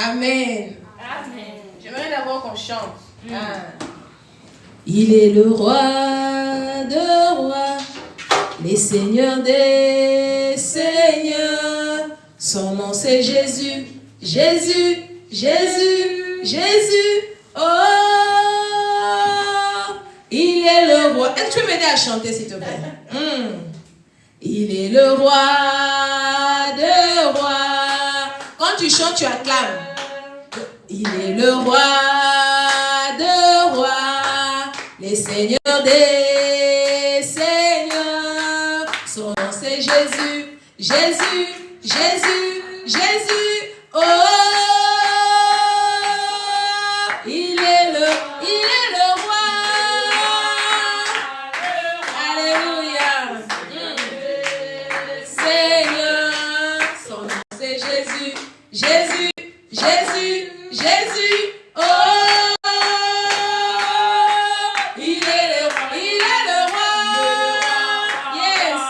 Amen. Amen. J'aimerais d'abord qu'on chante. Il est le roi de rois, les seigneurs des seigneurs. Son nom c'est Jésus, Jésus, Jésus, Jésus. Oh, il est le roi. Est-ce que tu peux m'aider à chanter s'il te plaît? Il est le roi de rois. Quand tu chantes, tu acclames. Il est le roi de rois, les seigneurs des seigneurs. Son nom c'est Jésus, Jésus, Jésus, Jésus. Oh, il est le roi. Alléluia. Seigneur, son nom c'est Jésus, Jésus, Jésus, Jésus. Oh, il est le roi. Yes.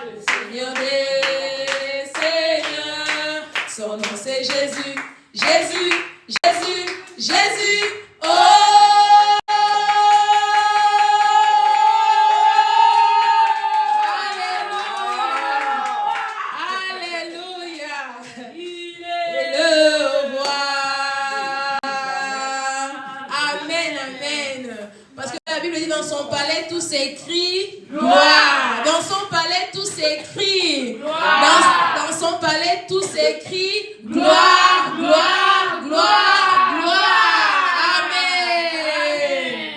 Le Seigneur des seigneurs. Son nom c'est Jésus, Jésus, Jésus, Jésus. Oh, Alléluia. Il est le roi. Amen, amen. Parce que la Bible dit dans son palais tout s'écrit gloire. Dans son palais tout s'écrit gloire. Dans son palais tout s'écrit gloire, gloire, gloire, gloire. Amen.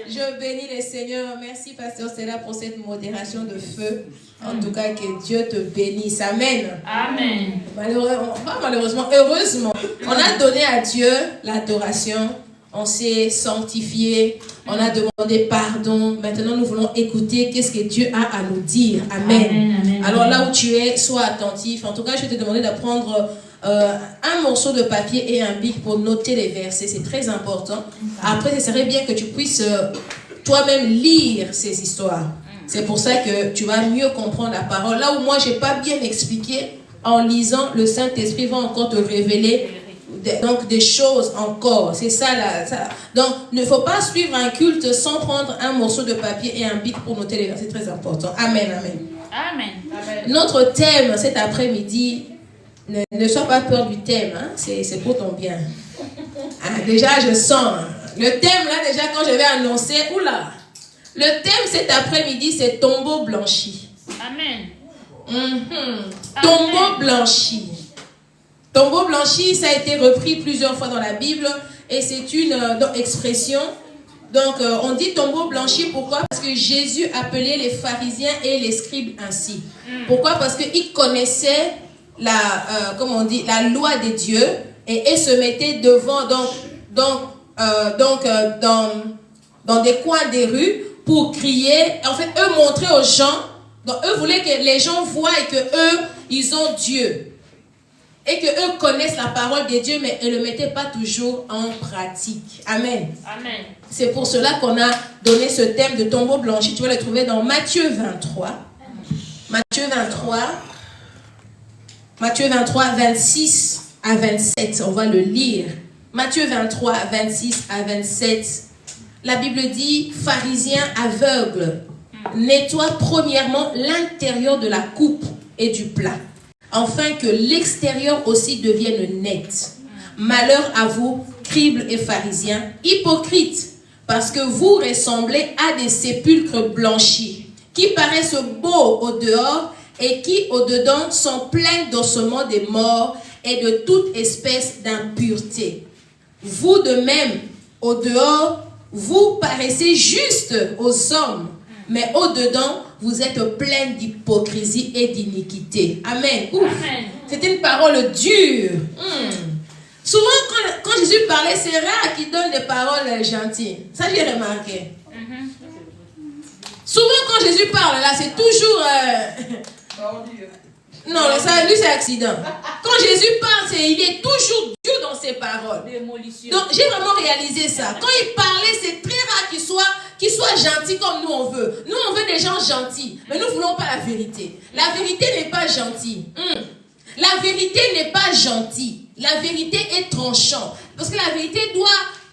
Je bénis le Seigneur. Merci Pasteur Stella pour cette modération de feu. En tout cas, que Dieu te bénisse. Amen. Amen. Malheureusement, heureusement, on a donné à Dieu l'adoration. On s'est sanctifié. On a demandé pardon. Maintenant, nous voulons écouter qu'est-ce que Dieu a à nous dire. Amen. Amen, amen. Alors là où tu es, sois attentif. En tout cas, je vais te demander de prendre un morceau de papier et un bic pour noter les versets. C'est très important. Après, ce serait bien que tu puisses toi-même lire ces histoires. C'est pour ça que tu vas mieux comprendre la parole. Là où moi, je n'ai pas bien expliqué, en lisant, le Saint-Esprit va encore te révéler donc des choses encore. C'est ça, là. Donc, il ne faut pas suivre un culte sans prendre un morceau de papier et un bic pour noter les versets. C'est très important. Amen, amen. Amen. Notre thème cet après-midi, ne sois pas peur du thème. Hein? C'est pour ton bien. Déjà, je sens. Hein? Le thème, là, déjà, quand je vais annoncer, oula. Le thème cet après-midi, c'est tombeau blanchi. Amen. Tombeau blanchi. Tombeau blanchi, ça a été repris plusieurs fois dans la Bible et c'est une expression. Donc, on dit tombeau blanchi, pourquoi? Parce que Jésus appelait les pharisiens et les scribes ainsi. Pourquoi? Parce qu'ils connaissaient la loi des dieux et se mettaient devant, dans des coins des rues pour crier. En fait, eux montraient aux gens, donc eux voulaient que les gens voient que eux, ils ont Dieu. Et que eux connaissent la parole de Dieu, mais ils ne le mettaient pas toujours en pratique. Amen. Amen. C'est pour cela qu'on a donné ce thème de tombeau blanchi. Tu vas le trouver dans Matthieu 23. Matthieu 23, 26 à 27. On va le lire. Matthieu 23, 26 à 27. La Bible dit, pharisiens aveugles, nettoie premièrement l'intérieur de la coupe et du plat, afin que l'extérieur aussi devienne net. Malheur à vous, scribes et pharisiens, hypocrites, parce que vous ressemblez à des sépulcres blanchis, qui paraissent beaux au dehors et qui au dedans sont pleins d'ossements des morts et de toute espèce d'impureté. Vous de même, au dehors, vous paraissez juste aux hommes, mais au dedans, vous êtes pleins d'hypocrisie et d'iniquité. Amen. Amen. C'est une parole dure. Souvent, quand Jésus parlait, c'est rare qu'il donne des paroles gentilles. Ça, j'ai remarqué. Souvent, quand Jésus parle, là, c'est toujours... Non, ça, lui, c'est accident. Quand Jésus parle, il est toujours dur dans ses paroles. Donc, j'ai vraiment réalisé ça. Quand il parlait, c'est très rare qu'il soit gentil comme nous, on veut. Nous, on veut des gens gentils. Mais nous ne voulons pas la vérité. La vérité n'est pas gentille. La vérité n'est pas gentille. La vérité est tranchante. Parce que la vérité doit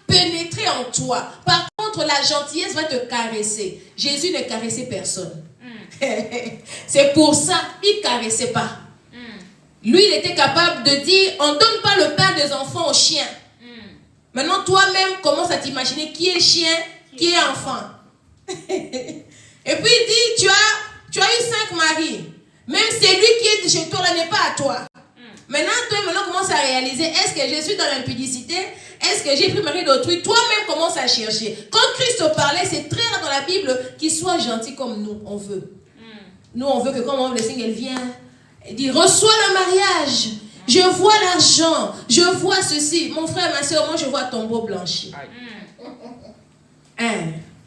pénétrer en toi. Par contre, la gentillesse va te caresser. Jésus ne caressait personne. C'est pour ça qu'il ne caressait pas. Lui, il était capable de dire, on ne donne pas le pain des enfants aux chiens. Maintenant, toi-même, commence à t'imaginer qui est chien, qui est enfant. Et puis il dit, tu as eu 5 maris. Même celui qui est chez toi là n'est pas à toi. Maintenant, toi, commence à réaliser, est-ce que je suis dans l'impudicité? Est-ce que j'ai pris mari d'autrui? Toi-même commence à chercher. Quand Christ parlait, c'est très rare dans la Bible qu'il soit gentil comme nous, on veut. Nous, on veut que quand le Seigneur vient, il dit, reçois le mariage. Je vois l'argent. Je vois ceci. Mon frère, ma soeur, moi, je vois ton beau blanchi.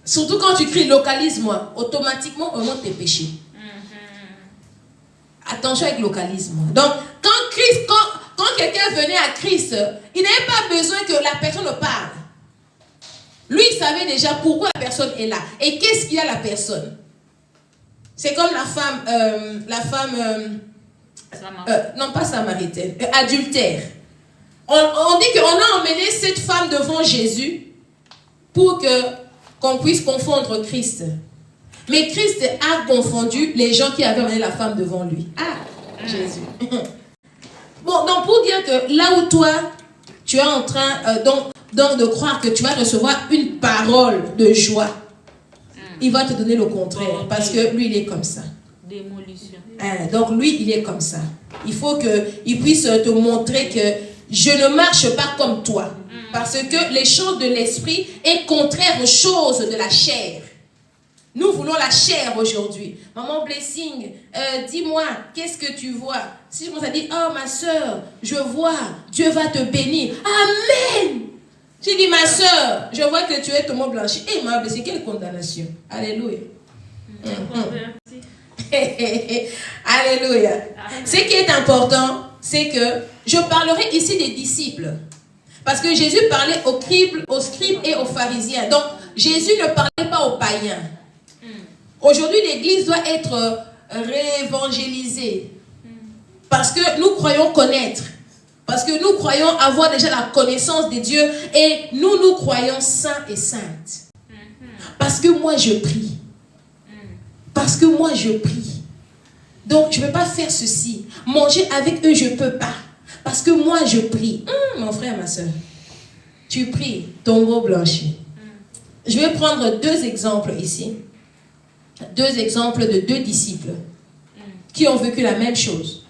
Surtout quand tu cries, localise-moi. Automatiquement, on monte tes péchés. Attention avec localisme. Donc, quand quelqu'un venait à Christ, il n'avait pas besoin que la personne parle. Lui, il savait déjà pourquoi la personne est là. Et qu'est-ce qu'il y a la personne. C'est comme la femme, non pas samaritaine, adultère. On dit qu'on a emmené cette femme devant Jésus pour qu'on puisse confondre Christ. Mais Christ a confondu les gens qui avaient emmené la femme devant lui. Jésus. Bon, donc pour dire que là où toi, tu es en train donc de croire que tu vas recevoir une parole de joie, il va te donner le contraire. Parce que lui, il est comme ça. Démolition. Donc lui, il est comme ça. Il faut qu'il puisse te montrer que je ne marche pas comme toi. Parce que les choses de l'esprit est contraire aux choses de la chair. Nous voulons la chair aujourd'hui. Maman Blessing, dis-moi, qu'est-ce que tu vois? Si je commence à dire, oh ma soeur, je vois, Dieu va te bénir. Amen. J'ai dit, ma soeur, je vois que tu es totalement blanchi. Et ma Blessing, quelle condamnation. Alléluia. Alléluia. Ce qui est important, c'est que je parlerai ici des disciples. Parce que Jésus parlait aux scribes et aux pharisiens. Donc, Jésus ne parlait pas aux païens. Aujourd'hui, l'Église doit être réévangélisée. Parce que nous croyons connaître. Parce que nous croyons avoir déjà la connaissance de Dieu. Et nous croyons saints et saintes. Parce que moi, je prie. Parce que moi, je prie. Donc, je ne peux pas faire ceci. Manger avec eux, je ne peux pas. Parce que moi, je prie. Mon frère, ma soeur, tu pries, tombeau blanchi. Je vais prendre 2 exemples ici. 2 exemples de 2 disciples qui ont vécu la même chose.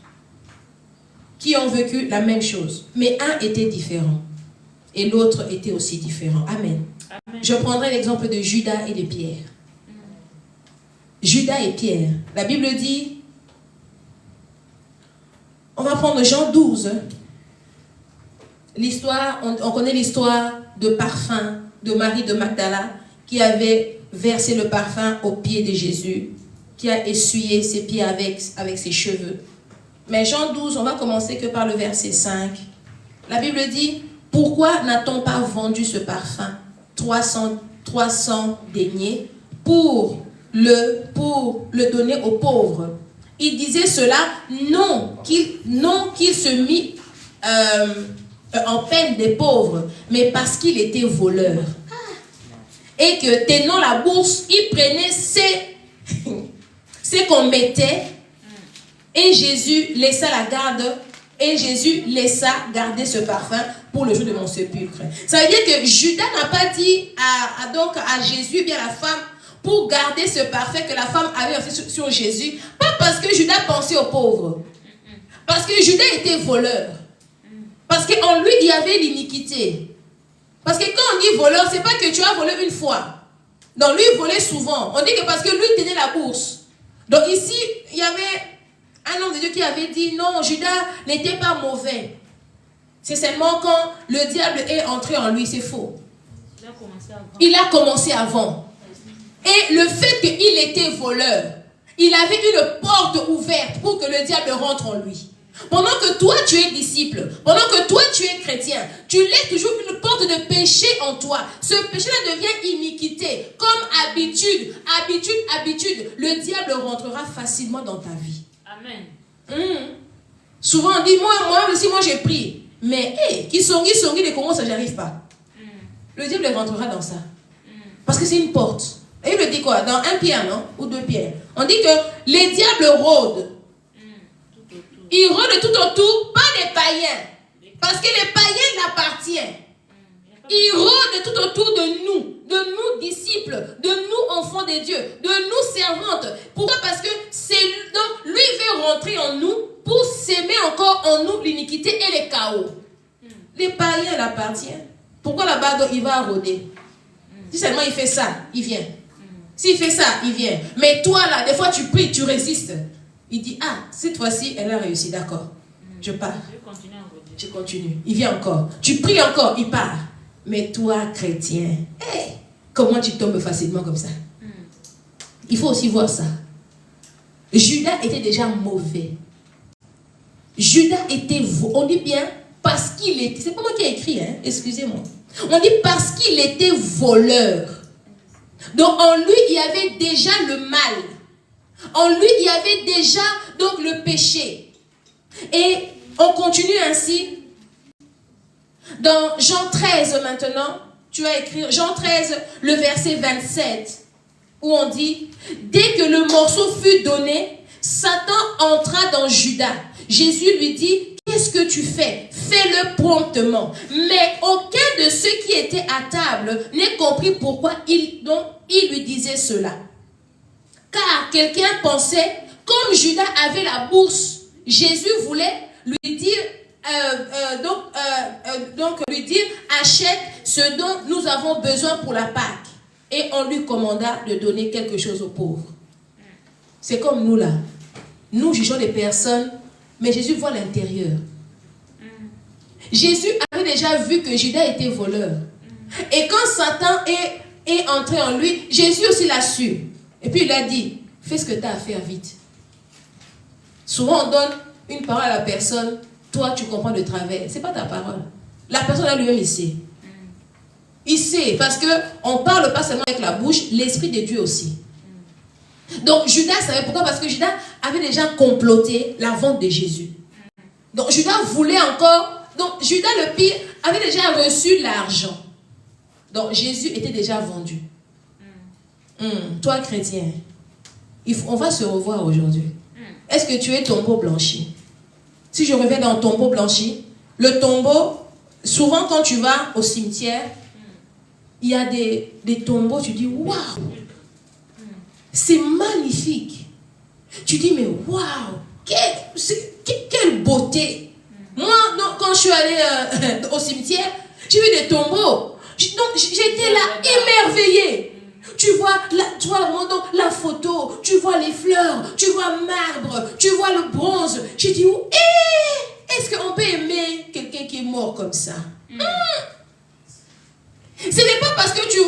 Qui ont vécu la même chose. Mais un était différent. Et l'autre était aussi différent. Amen. Amen. Je prendrai l'exemple de Judas et de Pierre. Judas et Pierre. La Bible dit, on va prendre Jean 12. L'histoire, on connaît l'histoire de parfum de Marie de Magdala qui avait versé le parfum aux pieds de Jésus, qui a essuyé ses pieds avec ses cheveux. Mais Jean 12, on va commencer que par le verset 5. La Bible dit, pourquoi n'a-t-on pas vendu ce parfum 300 deniers pour le donner aux pauvres? Il disait cela, non qu'il se mit en peine des pauvres, mais parce qu'il était voleur. Et que tenant la bourse, il prenait ce qu'on mettait, et Jésus laissa la garde, et Jésus laissa garder ce parfum pour le jour de mon sépulcre. Ça veut dire que Judas n'a pas dit à Jésus, bien à la femme, pour garder ce parfum que la femme avait fait sur Jésus, pas parce que Judas pensait aux pauvres, parce que Judas était voleur, parce qu'en lui il y avait l'iniquité. Parce que quand on dit voleur, c'est pas que tu as volé une fois. Donc lui il volait souvent. On dit que parce que lui tenait la bourse. Donc ici il y avait un homme de Dieu qui avait dit non, Judas n'était pas mauvais. C'est seulement quand le diable est entré en lui, c'est faux. Il a commencé avant. Et le fait qu'il était voleur, il avait une porte ouverte pour que le diable rentre en lui. Pendant que toi tu es disciple, pendant que toi tu es chrétien, tu laisses toujours une porte de péché en toi. Ce péché-là devient iniquité, comme habitude. Le diable rentrera facilement dans ta vie. Amen. Souvent on dit, moi aussi, moi j'ai pris. Mais, qui songi, les Congos, ça j'arrive pas. Le diable rentrera dans ça. Parce que c'est une porte. Et il le dit quoi? Dans 1 Pierre, non? Ou 2 Pierre. On dit que les diables rôdent. Ils rôdent tout autour, pas des païens. Parce que les païens l'appartiennent. Ils rôdent tout autour de nous disciples, de nous enfants de Dieu, de nous servantes. Pourquoi? Parce que donc, lui veut rentrer en nous pour s'aimer encore en nous l'iniquité et les chaos. Les païens l'appartiennent. Pourquoi là-bas donc, il va rôder? Si seulement il fait ça, il vient. S'il fait ça, il vient. Mais toi là, des fois tu pries, tu résistes. Il dit, cette fois-ci, elle a réussi, d'accord. Je pars. Je continue. Il vient encore. Tu pries encore, il part. Mais toi, chrétien, comment tu tombes facilement comme ça? Il faut aussi voir ça. Judas était déjà mauvais. Judas était, on dit bien, parce qu'il était, c'est pas moi qui ai écrit, hein, excusez-moi. On dit parce qu'il était voleur. Donc en lui, il y avait déjà le mal. En lui, il y avait déjà donc le péché. Et on continue ainsi. Dans Jean 13 maintenant, tu as écrit Jean 13, le verset 27, où on dit, dès que le morceau fut donné, Satan entra dans Judas. Jésus lui dit, qu'est-ce que tu fais? Fais-le promptement. Mais aucun de ceux qui étaient à table n'ait compris pourquoi il lui disait cela. Car quelqu'un pensait, comme Judas avait la bourse, Jésus voulait lui dire, lui dire, achète ce dont nous avons besoin pour la Pâque. Et on lui commanda de donner quelque chose aux pauvres. C'est comme nous là. Nous jugeons les personnes, mais Jésus voit l'intérieur. Jésus avait déjà vu que Judas était voleur. Et quand Satan est entré en lui, Jésus aussi l'a su. Et puis il a dit, fais ce que tu as à faire vite. Souvent on donne une parole à la personne, toi tu comprends de travers. Ce n'est pas ta parole. La personne là lui-même il sait. Il sait, parce qu'on ne parle pas seulement avec la bouche, l'Esprit de Dieu aussi. Donc Judas savait pourquoi? Parce que Judas avait déjà comploté la vente de Jésus. Donc Judas voulait encore... Donc Judas le pire avait déjà reçu l'argent. Donc Jésus était déjà vendu. Toi chrétien, on va se revoir aujourd'hui. Est-ce que tu es tombeau blanchi? Si je reviens dans tombeau blanchi, le tombeau, souvent quand tu vas au cimetière, il y a des tombeaux, tu dis waouh, c'est magnifique. Tu dis mais waouh, quelle beauté. Moi, quand je suis allée au cimetière, j'ai vu des tombeaux. Donc j'étais là émerveillée. Tu vois la photo, tu vois les fleurs, tu vois le marbre, tu vois le bronze. J'ai dit, est-ce qu'on peut aimer quelqu'un qui est mort comme ça? Ce n'est pas parce que tu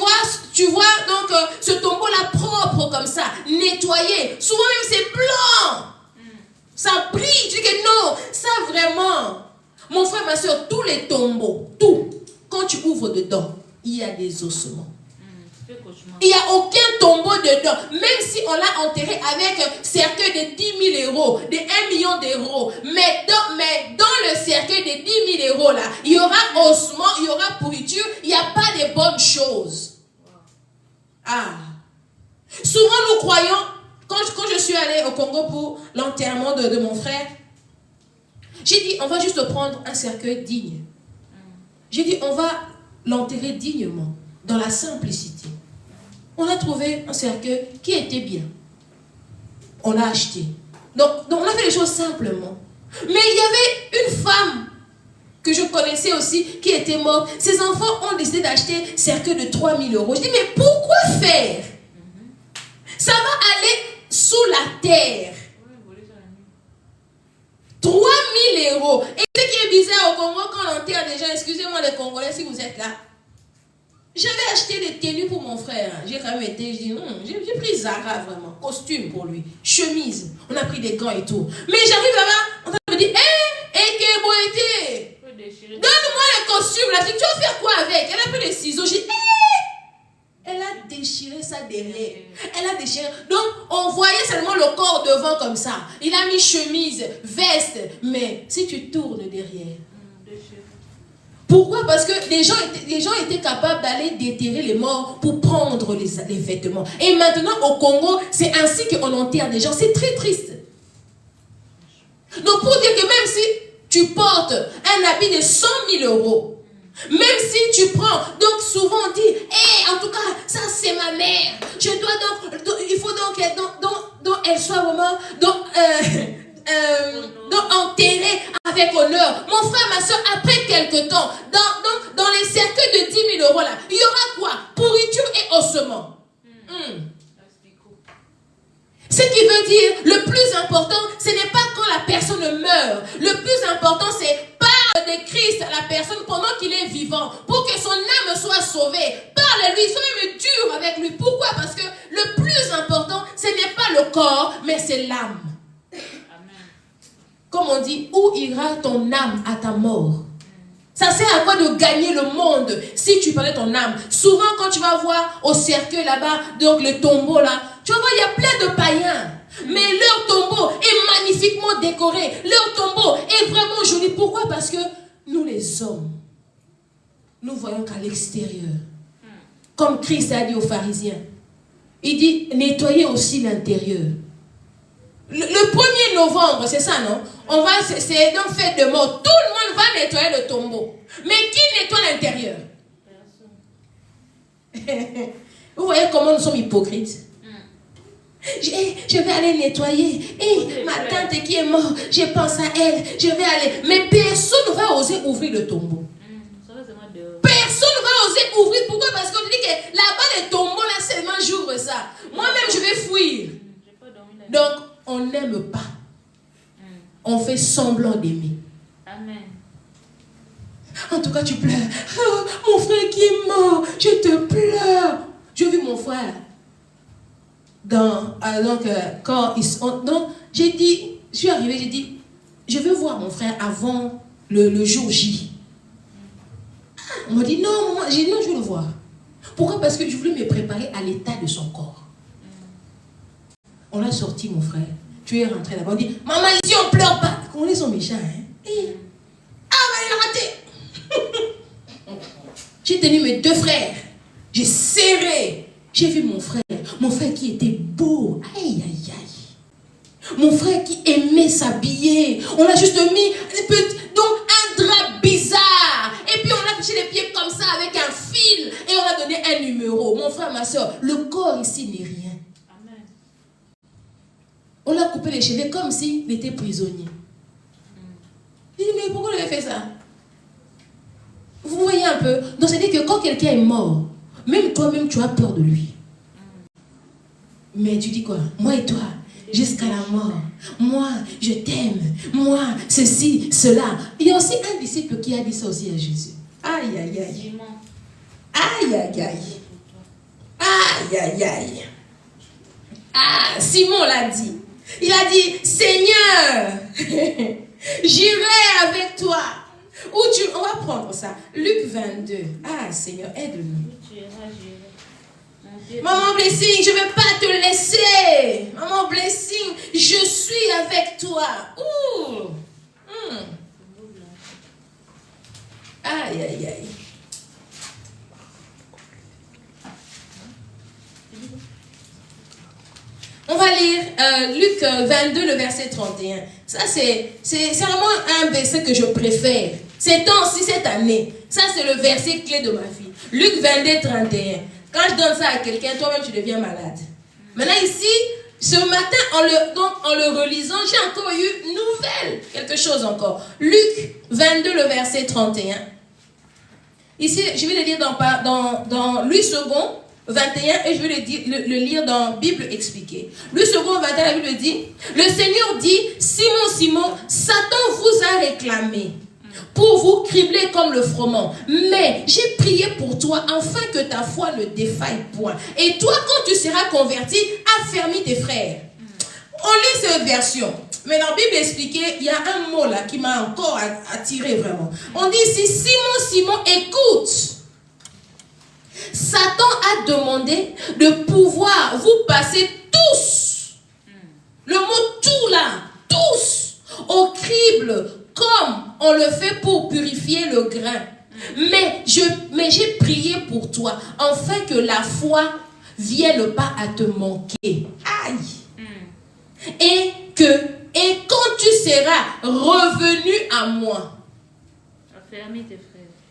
vois donc ce tombeau-là propre comme ça, nettoyé. Souvent même c'est blanc. Ça brille. Tu dis que non, ça vraiment. Mon frère, ma soeur, tous les tombeaux, tout, quand tu ouvres dedans, il y a des ossements. Il n'y a aucun tombeau dedans. Même si on l'a enterré avec un cercueil de 10 000 euros, de 1 million d'euros. Mais dans le cercueil de 10 000 euros, là, il y aura ossement, il y aura pourriture, il n'y a pas de bonnes choses. Souvent nous croyons, quand je suis allée au Congo pour l'enterrement de mon frère, j'ai dit, on va juste prendre un cercueil digne. J'ai dit, on va l'enterrer dignement, dans la simplicité. On a trouvé un cercueil qui était bien. On l'a acheté. Donc on a fait les choses simplement. Mais il y avait une femme que je connaissais aussi qui était morte. Ses enfants ont décidé d'acheter un cercueil de 3 000 euros. Je dis, mais pourquoi faire? Ça va aller sous la terre. 3 000 euros. Et ce qui est bizarre au Congo, quand on enterre des gens, excusez-moi les Congolais si vous êtes là. J'avais acheté des tenues pour mon frère. J'ai quand même été, j'ai pris Zara vraiment, costume pour lui, chemise. On a pris des gants et tout. Mais j'arrive là-bas, on me dit, donne-moi le costume là. Tu vas faire quoi avec? Elle a pris les ciseaux. J'ai dit, elle a déchiré déchiré ça derrière. Elle a déchiré. Donc, on voyait seulement le corps devant comme ça. Il a mis chemise, veste. Mais si tu tournes derrière. Pourquoi? Parce que les gens étaient capables d'aller déterrer les morts pour prendre les vêtements. Et maintenant, au Congo, c'est ainsi qu'on enterre des gens. C'est très triste. Donc, pour dire que même si tu portes un habit de 100 000 euros, même si tu prends, donc souvent on dit, hey, en tout cas, ça c'est ma mère. Je dois donc il faut donc elle soit vraiment enterrée avec honneur. Mon frère, ma soeur, après quelque temps, dans les cercueils de 10 000 euros là, il y aura quoi? Pourriture et ossement. Ce qui veut dire, le plus important, ce n'est pas quand la personne meurt. Le plus important, c'est parle de Christ à la personne pendant qu'il est vivant, pour que son âme soit sauvée. Parle-lui, sois même dur avec lui. Pourquoi? Parce que le plus important, ce n'est pas le corps, mais c'est l'âme. Comme on dit, où ira ton âme à ta mort? Ça sert à quoi de gagner le monde si tu parlais ton âme? Souvent, quand tu vas voir au cercueil là-bas, donc le tombeau là, tu vas voir, il y a plein de païens. Mais leur tombeau est magnifiquement décoré. Leur tombeau est vraiment joli. Pourquoi? Parce que nous les hommes, nous voyons qu'à l'extérieur. Comme Christ a dit aux pharisiens. Il dit, nettoyez aussi l'intérieur. Le 1er novembre, c'est ça, non? C'est donc fête de mort. Tout le monde va nettoyer le tombeau. Mais qui nettoie l'intérieur? Vous voyez comment nous sommes hypocrites? Je vais aller nettoyer. Ma tante qui est morte, je pense à elle. Je vais aller. Mais personne ne va oser ouvrir le tombeau. Personne ne va oser ouvrir. Pourquoi? Parce qu'on dit que là-bas, les tombeaux, là, seulement j'ouvre ça. Moi-même, je vais fuir. Donc, on n'aime pas. On fait semblant d'aimer. Amen. En tout cas, tu pleures. Oh, mon frère qui est mort, je te pleure. J'ai vu mon frère. Quand j'ai dit, je suis arrivée, j'ai dit, je veux voir mon frère avant le jour J. On m'a dit, non, maman, j'ai dit, non, je veux le voir. Pourquoi? Parce que je voulais me préparer à l'état de son corps. On l'a sorti, mon frère. Tu es rentré là-bas, on dit, maman, ici on pleure pas. Comment ils sont méchants, hein? Ah, il a raté. J'ai tenu mes 2 frères. J'ai serré. J'ai vu mon frère qui était beau. Aïe, aïe, aïe. Mon frère qui aimait s'habiller. On a juste mis un drap bizarre. Et puis on a touché les pieds comme ça avec un fil. Et on a donné un numéro. Mon frère, ma soeur, le corps ici n'est rien. Amen. On a coupé les cheveux comme s'il était prisonnier. J'ai dit, mais pourquoi vous avez fait ça? Vous voyez un peu? Donc c'est-à-dire que quand quelqu'un est mort, même toi-même tu as peur de lui. Mais tu dis quoi? Moi et toi, jusqu'à la mort. Moi, je t'aime. Moi, ceci, cela. Il y a aussi un disciple qui a dit ça aussi à Jésus. Aïe, aïe, aïe. Aïe, aïe, aïe. Aïe, aïe, aïe. Ah, Simon l'a dit. Il a dit, Seigneur, j'irai avec toi. On va prendre ça. Luc 22. Ah, Seigneur, aide-nous. Maman Blessing, je ne vais pas te laisser. Maman Blessing, je suis avec toi. Ouh. Aïe, aïe, aïe. On va lire Luc 22, le verset 31. Ça, c'est vraiment un verset que je préfère. Ces temps-ci, cette année. Ça, c'est le verset clé de ma vie. Luc 22, 31. Quand je donne ça à quelqu'un, toi-même, tu deviens malade. Maintenant, ici, ce matin, en le relisant, j'ai encore eu une nouvelle. Quelque chose encore. Luc 22, le verset 31. Ici, je vais le lire dans Louis II, 21, et je vais le lire dans Bible expliquée. Louis II, 21, la Bible dit, le Seigneur dit, Simon, Simon, Satan vous a réclamé pour vous cribler comme le froment. Mais j'ai prié pour toi afin que ta foi ne défaille point. Et toi, quand tu seras converti, affermis tes frères. On lit cette version. Mais dans la Bible expliquée, il y a un mot là qui m'a encore attiré vraiment. On dit ici, Simon, Simon, écoute. Satan a demandé de pouvoir vous passer tous, le mot tout là, tous, au crible, comme on le fait pour purifier le grain. Mais j'ai prié pour toi, afin que la foi vienne pas à te manquer. Aïe. Et quand tu seras revenu à moi,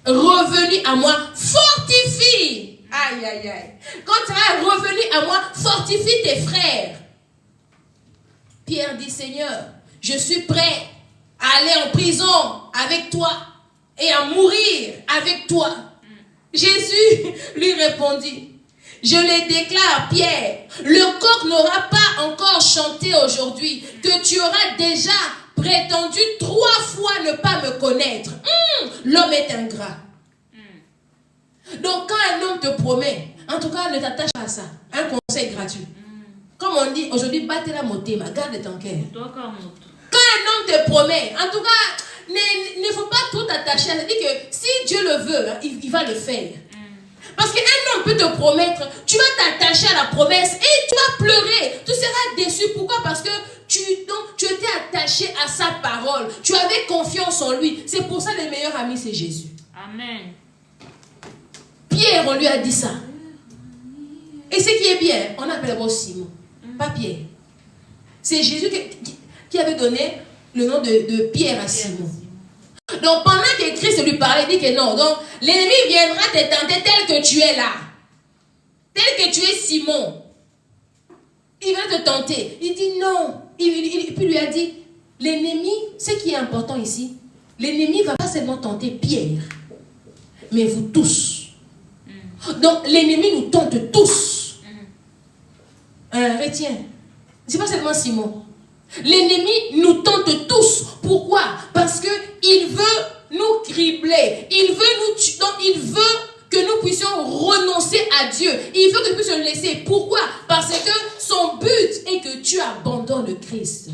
revenu à moi, fortifie. Aïe, aïe, aïe. Quand tu seras revenu à moi, fortifie tes frères. Pierre dit, Seigneur, je suis prêt à aller en prison avec toi et à mourir avec toi. Jésus lui répondit, je le déclare, Pierre, le coq n'aura pas encore chanté aujourd'hui, que tu auras déjà prétendu 3 fois ne pas me connaître. L'homme est ingrat. Donc quand un homme te promet, en tout cas ne t'attache pas à ça. Un conseil gratuit. Comme on dit aujourd'hui, batte la montée, garde ton cœur. Quand un homme te promet, en tout cas, ne faut pas trop t'attacher. C'est-à-dire que si Dieu le veut, il va le faire. Parce qu'un homme peut te promettre, tu vas t'attacher à la promesse et tu vas pleurer. Tu seras déçu. Pourquoi? Parce que tu étais attaché à sa parole. Tu avais confiance en lui. C'est pour ça que le meilleur ami, c'est Jésus. Amen. Pierre, on lui a dit ça. Et ce qui est bien, on appelle d'abord Simon, pas Pierre. C'est Jésus qui avait donné le nom de Pierre à Simon. Donc pendant que Christ lui parlait, il dit que non. Donc l'ennemi viendra te tenter tel que tu es là. Tel que tu es Simon. Il va te tenter. Il dit non. Puis lui a dit, l'ennemi, ce qui est important ici, l'ennemi ne va pas seulement tenter Pierre, mais vous tous. Donc l'ennemi nous tente tous. Retiens. Ce n'est pas seulement Simon. L'ennemi nous tente tous. Pourquoi? Parce qu'il veut nous cribler. Il veut que nous puissions renoncer à Dieu. Il veut que nous puissions le laisser. Pourquoi? Parce que son but est que tu abandonnes le Christ.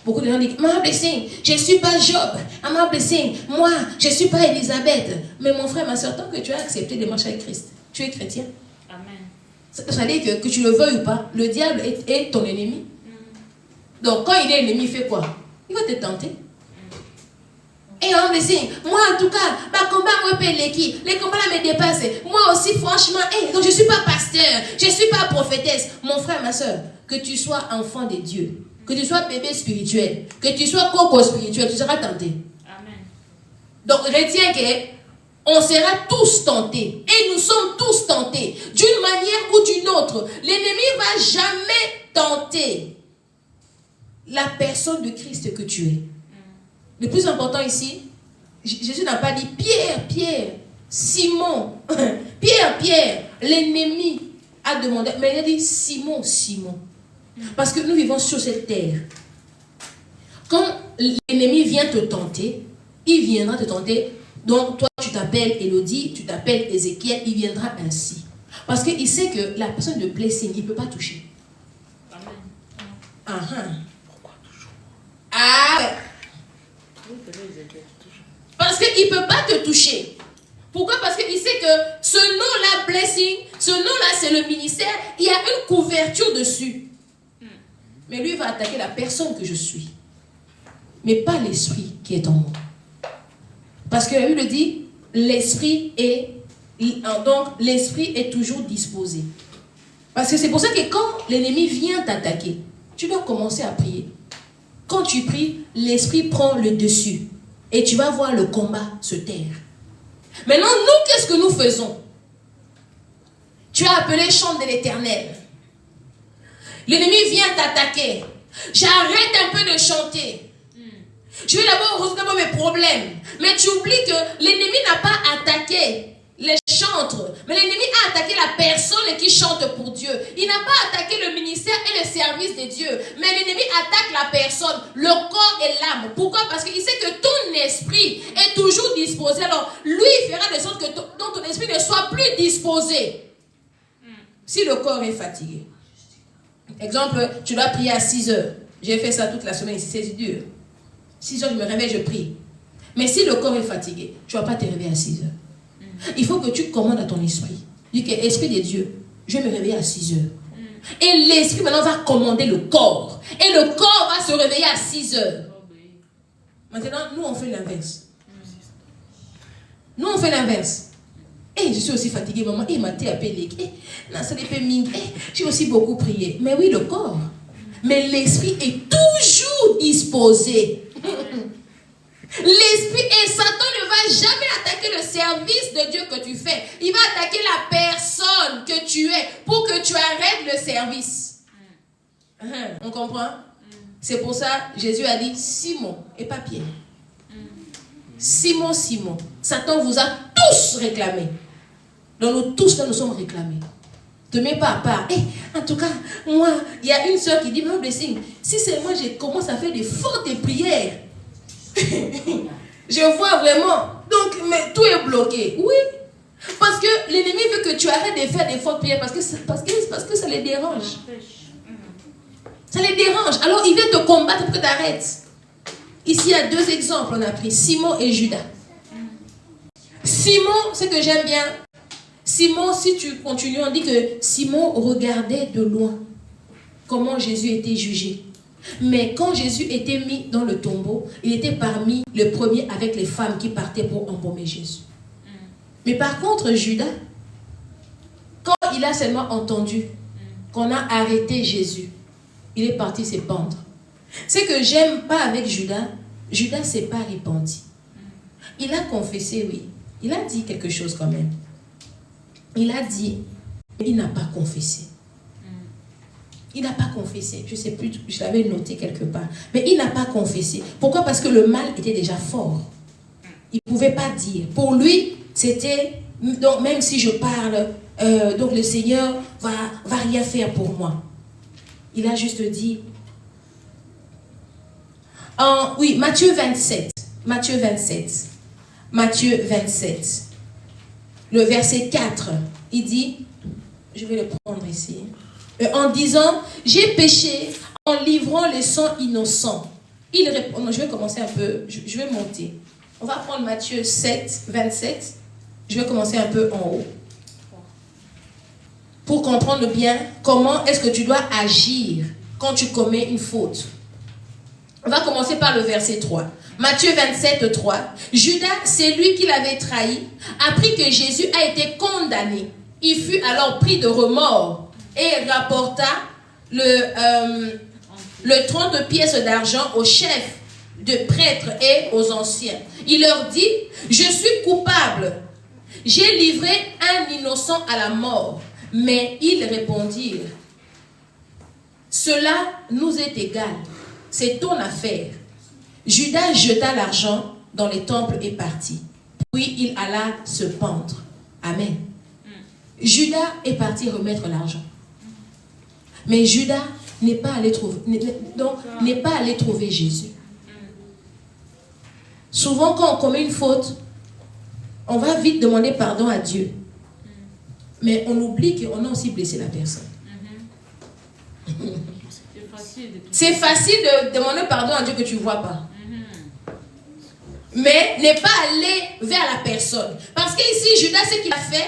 Beaucoup de gens disent, ma blessing, je ne suis pas Job. Ma blessing, moi, je ne suis pas Élisabeth. Mais mon frère, ma soeur, tant que tu as accepté de marcher avec Christ, tu es chrétien. Amen. Ça veut dire que tu le veuilles ou pas, le diable est ton ennemi. Donc, quand il est ennemi, il fait quoi? Il va te tenter. Et on me dit, moi en tout cas, ma combat me paye les combats là me dépassent. Moi aussi, franchement, donc je ne suis pas pasteur, je ne suis pas prophétesse. Mon frère, ma soeur, que tu sois enfant de Dieu, que tu sois bébé spirituel, que tu sois coco spirituel, tu seras tenté. Amen. Donc, retiens que on sera tous tentés. Et nous sommes tous tentés. D'une manière ou d'une autre. L'ennemi ne va jamais tenter la personne de Christ que tu es. Le plus important ici, Jésus n'a pas dit Pierre, Simon. Pierre, l'ennemi a demandé. Mais il a dit Simon. Parce que nous vivons sur cette terre. Quand l'ennemi vient te tenter, il viendra te tenter. Donc toi, tu t'appelles Élodie, tu t'appelles Ézéchiel, il viendra ainsi. Parce qu'il sait que la personne de blessing, il ne peut pas toucher. Amen. Pourquoi toujours? Parce qu'il ne peut pas te toucher. Pourquoi? Parce qu'il sait que ce nom-là, blessing, ce nom-là, c'est le ministère, il y a une couverture dessus. Mais lui va attaquer la personne que je suis. Mais pas l'esprit qui est en moi. Parce que la Bible dit, l'esprit est toujours disposé. Parce que c'est pour ça que quand l'ennemi vient t'attaquer, tu dois commencer à prier. Quand tu pries, l'esprit prend le dessus. Et tu vas voir le combat se taire. Maintenant, nous, qu'est-ce que nous faisons? Tu as appelé chant de l'Éternel. L'ennemi vient t'attaquer. J'arrête un peu de chanter. Je vais d'abord résoudre mes problèmes. Mais tu oublies que l'ennemi n'a pas attaqué les chantres. Mais l'ennemi a attaqué la personne qui chante pour Dieu. Il n'a pas attaqué le ministère et le service de Dieu. Mais l'ennemi attaque la personne, le corps et l'âme. Pourquoi? Parce qu'il sait que ton esprit est toujours disposé. Alors, lui, il fera de sorte que ton esprit ne soit plus disposé. Si le corps est fatigué. Exemple, tu dois prier à 6 heures. J'ai fait ça toute la semaine ici, c'est dur. 6 heures, je me réveille, je prie. Mais si le corps est fatigué, tu ne vas pas te réveiller à 6 heures. Il faut que tu commandes à ton esprit. Dis que esprit de Dieu, je vais me réveiller à 6 heures. Et l'esprit maintenant va commander le corps. Et le corps va se réveiller à 6 heures. Maintenant, nous on fait l'inverse. Nous on fait l'inverse. Et je suis aussi fatiguée, maman. Et ma tête appelée. J'ai aussi beaucoup prié. Mais oui, le corps. Mais l'esprit est toujours disposé. L'esprit et Satan ne va jamais attaquer le service de Dieu que tu fais. Il va attaquer la personne que tu es pour que tu arrêtes le service. On comprend? C'est pour ça Jésus a dit Simon et pas Pierre. Simon, Simon. Satan vous a tous réclamé. Donc nous tous là nous sommes réclamés. Ne te mets pas à part. En tout cas, moi, il y a une soeur qui dit, mon blessing, si c'est moi, je commence à faire des fortes prières. Je vois vraiment. Donc, mais tout est bloqué. Oui. Parce que l'ennemi veut que tu arrêtes de faire des fortes prières parce que ça les dérange. Ça les dérange. Alors, il vient te combattre pour que tu arrêtes. Ici, il y a 2 exemples. On a pris Simon et Judas. Simon, ce que j'aime bien, Simon, si tu continues, on dit que Simon regardait de loin comment Jésus était jugé. Mais quand Jésus était mis dans le tombeau, il était parmi les premiers avec les femmes qui partaient pour embaumer Jésus. Mais par contre, Judas, quand il a seulement entendu qu'on a arrêté Jésus, il est parti se pendre. Ce que j'aime pas avec Judas, Judas s'est pas repenti. Il a confessé, oui. Il a dit quelque chose quand même. Il a dit, mais il n'a pas confessé. Il n'a pas confessé. Je ne sais plus, je l'avais noté quelque part. Mais il n'a pas confessé. Pourquoi? Parce que le mal était déjà fort. Il ne pouvait pas dire. Pour lui, c'était, donc même si je parle, donc le Seigneur va rien faire pour moi. Il a juste dit, oui, Matthieu 27. Matthieu 27. Matthieu 27. Le verset 4, il dit, je vais le prendre ici, en disant, j'ai péché en livrant le sang innocent. Il répond, je vais commencer un peu, je vais monter. On va prendre Matthieu 7, 27. Je vais commencer un peu en haut. Pour comprendre bien comment est-ce que tu dois agir quand tu commets une faute. On va commencer par le verset 3. Matthieu 27, 3. Judas, c'est lui qui l'avait trahi, apprit que Jésus a été condamné. Il fut alors pris de remords et rapporta le 30 pièces d'argent aux chefs de prêtres et aux anciens. Il leur dit, je suis coupable. J'ai livré un innocent à la mort. Mais ils répondirent, cela nous est égal. C'est ton affaire. Judas jeta l'argent dans les temples et partit. Puis il alla se pendre. Amen. Judas est parti remettre l'argent. Mais Judas n'est pas allé trouver Jésus. Souvent quand on commet une faute, on va vite demander pardon à Dieu. Mais on oublie qu'on a aussi blessé la personne. C'est facile de demander pardon à Dieu que tu ne vois pas. Mais n'est pas aller vers la personne. Parce qu'ici, Judas, ce qu'il a fait,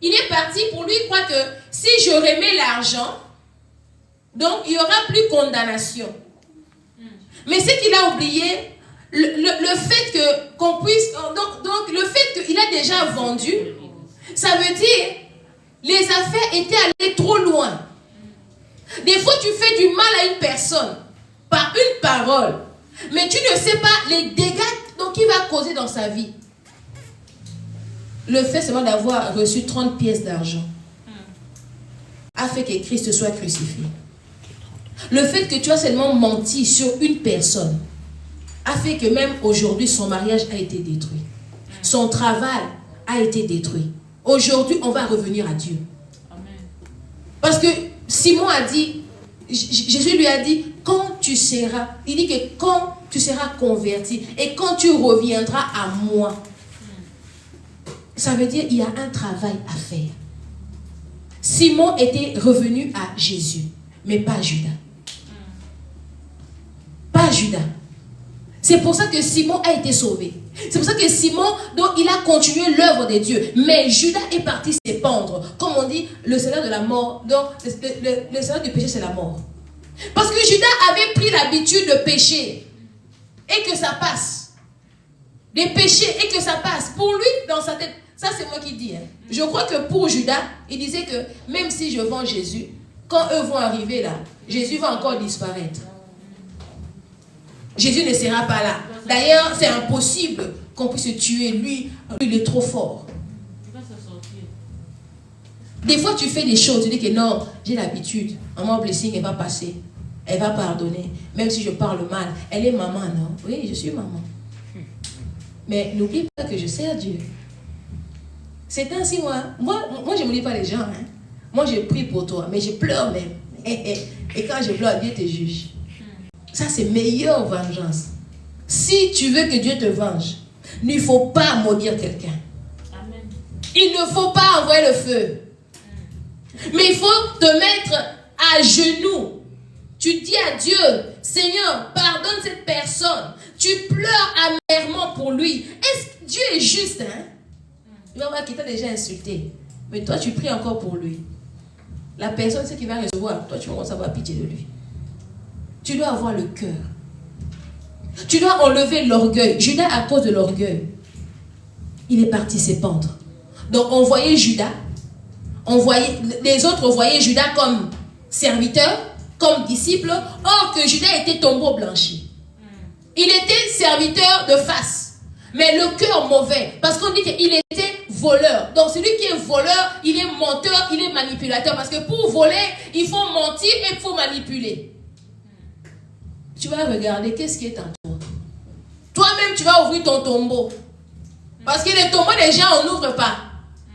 il est parti pour lui croire que si je remets l'argent, donc il n'y aura plus condamnation. Mais ce qu'il a oublié, le fait qu'on puisse... Donc le fait qu'il a déjà vendu, ça veut dire les affaires étaient allées trop loin. Des fois, tu fais du mal à une personne par une parole, mais tu ne sais pas les dégâts qu'il va causer dans sa vie. Le fait seulement d'avoir reçu 30 pièces d'argent a fait que Christ soit crucifié. Le fait que tu as seulement menti sur une personne a fait que même aujourd'hui, son mariage a été détruit. Son travail a été détruit. Aujourd'hui, on va revenir à Dieu. Parce que Simon a dit, Jésus lui a dit, quand tu seras, il dit que quand tu seras converti et quand tu reviendras à moi, ça veut dire qu'il y a un travail à faire. Simon était revenu à Jésus, mais pas Judas. Pas Judas. C'est pour ça que Simon a été sauvé. C'est pour ça que Simon, donc, il a continué l'œuvre de Dieu. Mais Judas est parti s'épandre. Comme on dit, le salaire de la mort. Donc, le salaire du péché, c'est la mort. Parce que Judas avait pris l'habitude de pécher. Et que ça passe. De pécher et que ça passe. Pour lui, dans sa tête, ça c'est moi qui dis. Hein. Je crois que pour Judas, il disait que même si je vends Jésus, quand eux vont arriver là, Jésus va encore disparaître. Jésus ne sera pas là. D'ailleurs, c'est impossible qu'on puisse tuer lui. Lui, il est trop fort. Des fois, tu fais des choses, tu dis que non, j'ai l'habitude. Maman Blessing, elle va passer. Elle va pardonner. Même si je parle mal. Elle est maman, non? Oui, je suis maman. Mais n'oublie pas que je sers Dieu. C'est ainsi, moi je ne me dis pas les gens. Hein. Moi, je prie pour toi, mais je pleure même. Et quand je pleure, Dieu te juge. Ça, c'est meilleure vengeance. Si tu veux que Dieu te venge, il ne faut pas maudire quelqu'un. Il ne faut pas envoyer le feu. Mais il faut te mettre à genoux. Tu dis à Dieu, Seigneur, pardonne cette personne. Tu pleures amèrement pour lui. Est-ce que Dieu est juste, hein? Il va voir qu'il t'a déjà insulté. Mais toi, tu pries encore pour lui. La personne, c'est qui va recevoir. Toi, tu vas avoir pitié de lui. Tu dois avoir le cœur. Tu dois enlever l'orgueil. Judas, à cause de l'orgueil, il est parti s'épandre. Donc, on voyait Judas. Les autres voyaient Judas comme serviteur, comme disciple. Or que Judas était tombeau blanchi. Il était serviteur de face. Mais le cœur mauvais. Parce qu'on dit qu'il était voleur. Donc celui qui est voleur, il est menteur, il est manipulateur. Parce que pour voler, il faut mentir et il faut manipuler. Tu vas regarder qu'est-ce qui est en toi. Toi-même, tu vas ouvrir ton tombeau. Parce que les tombeaux des gens, on n'ouvre pas.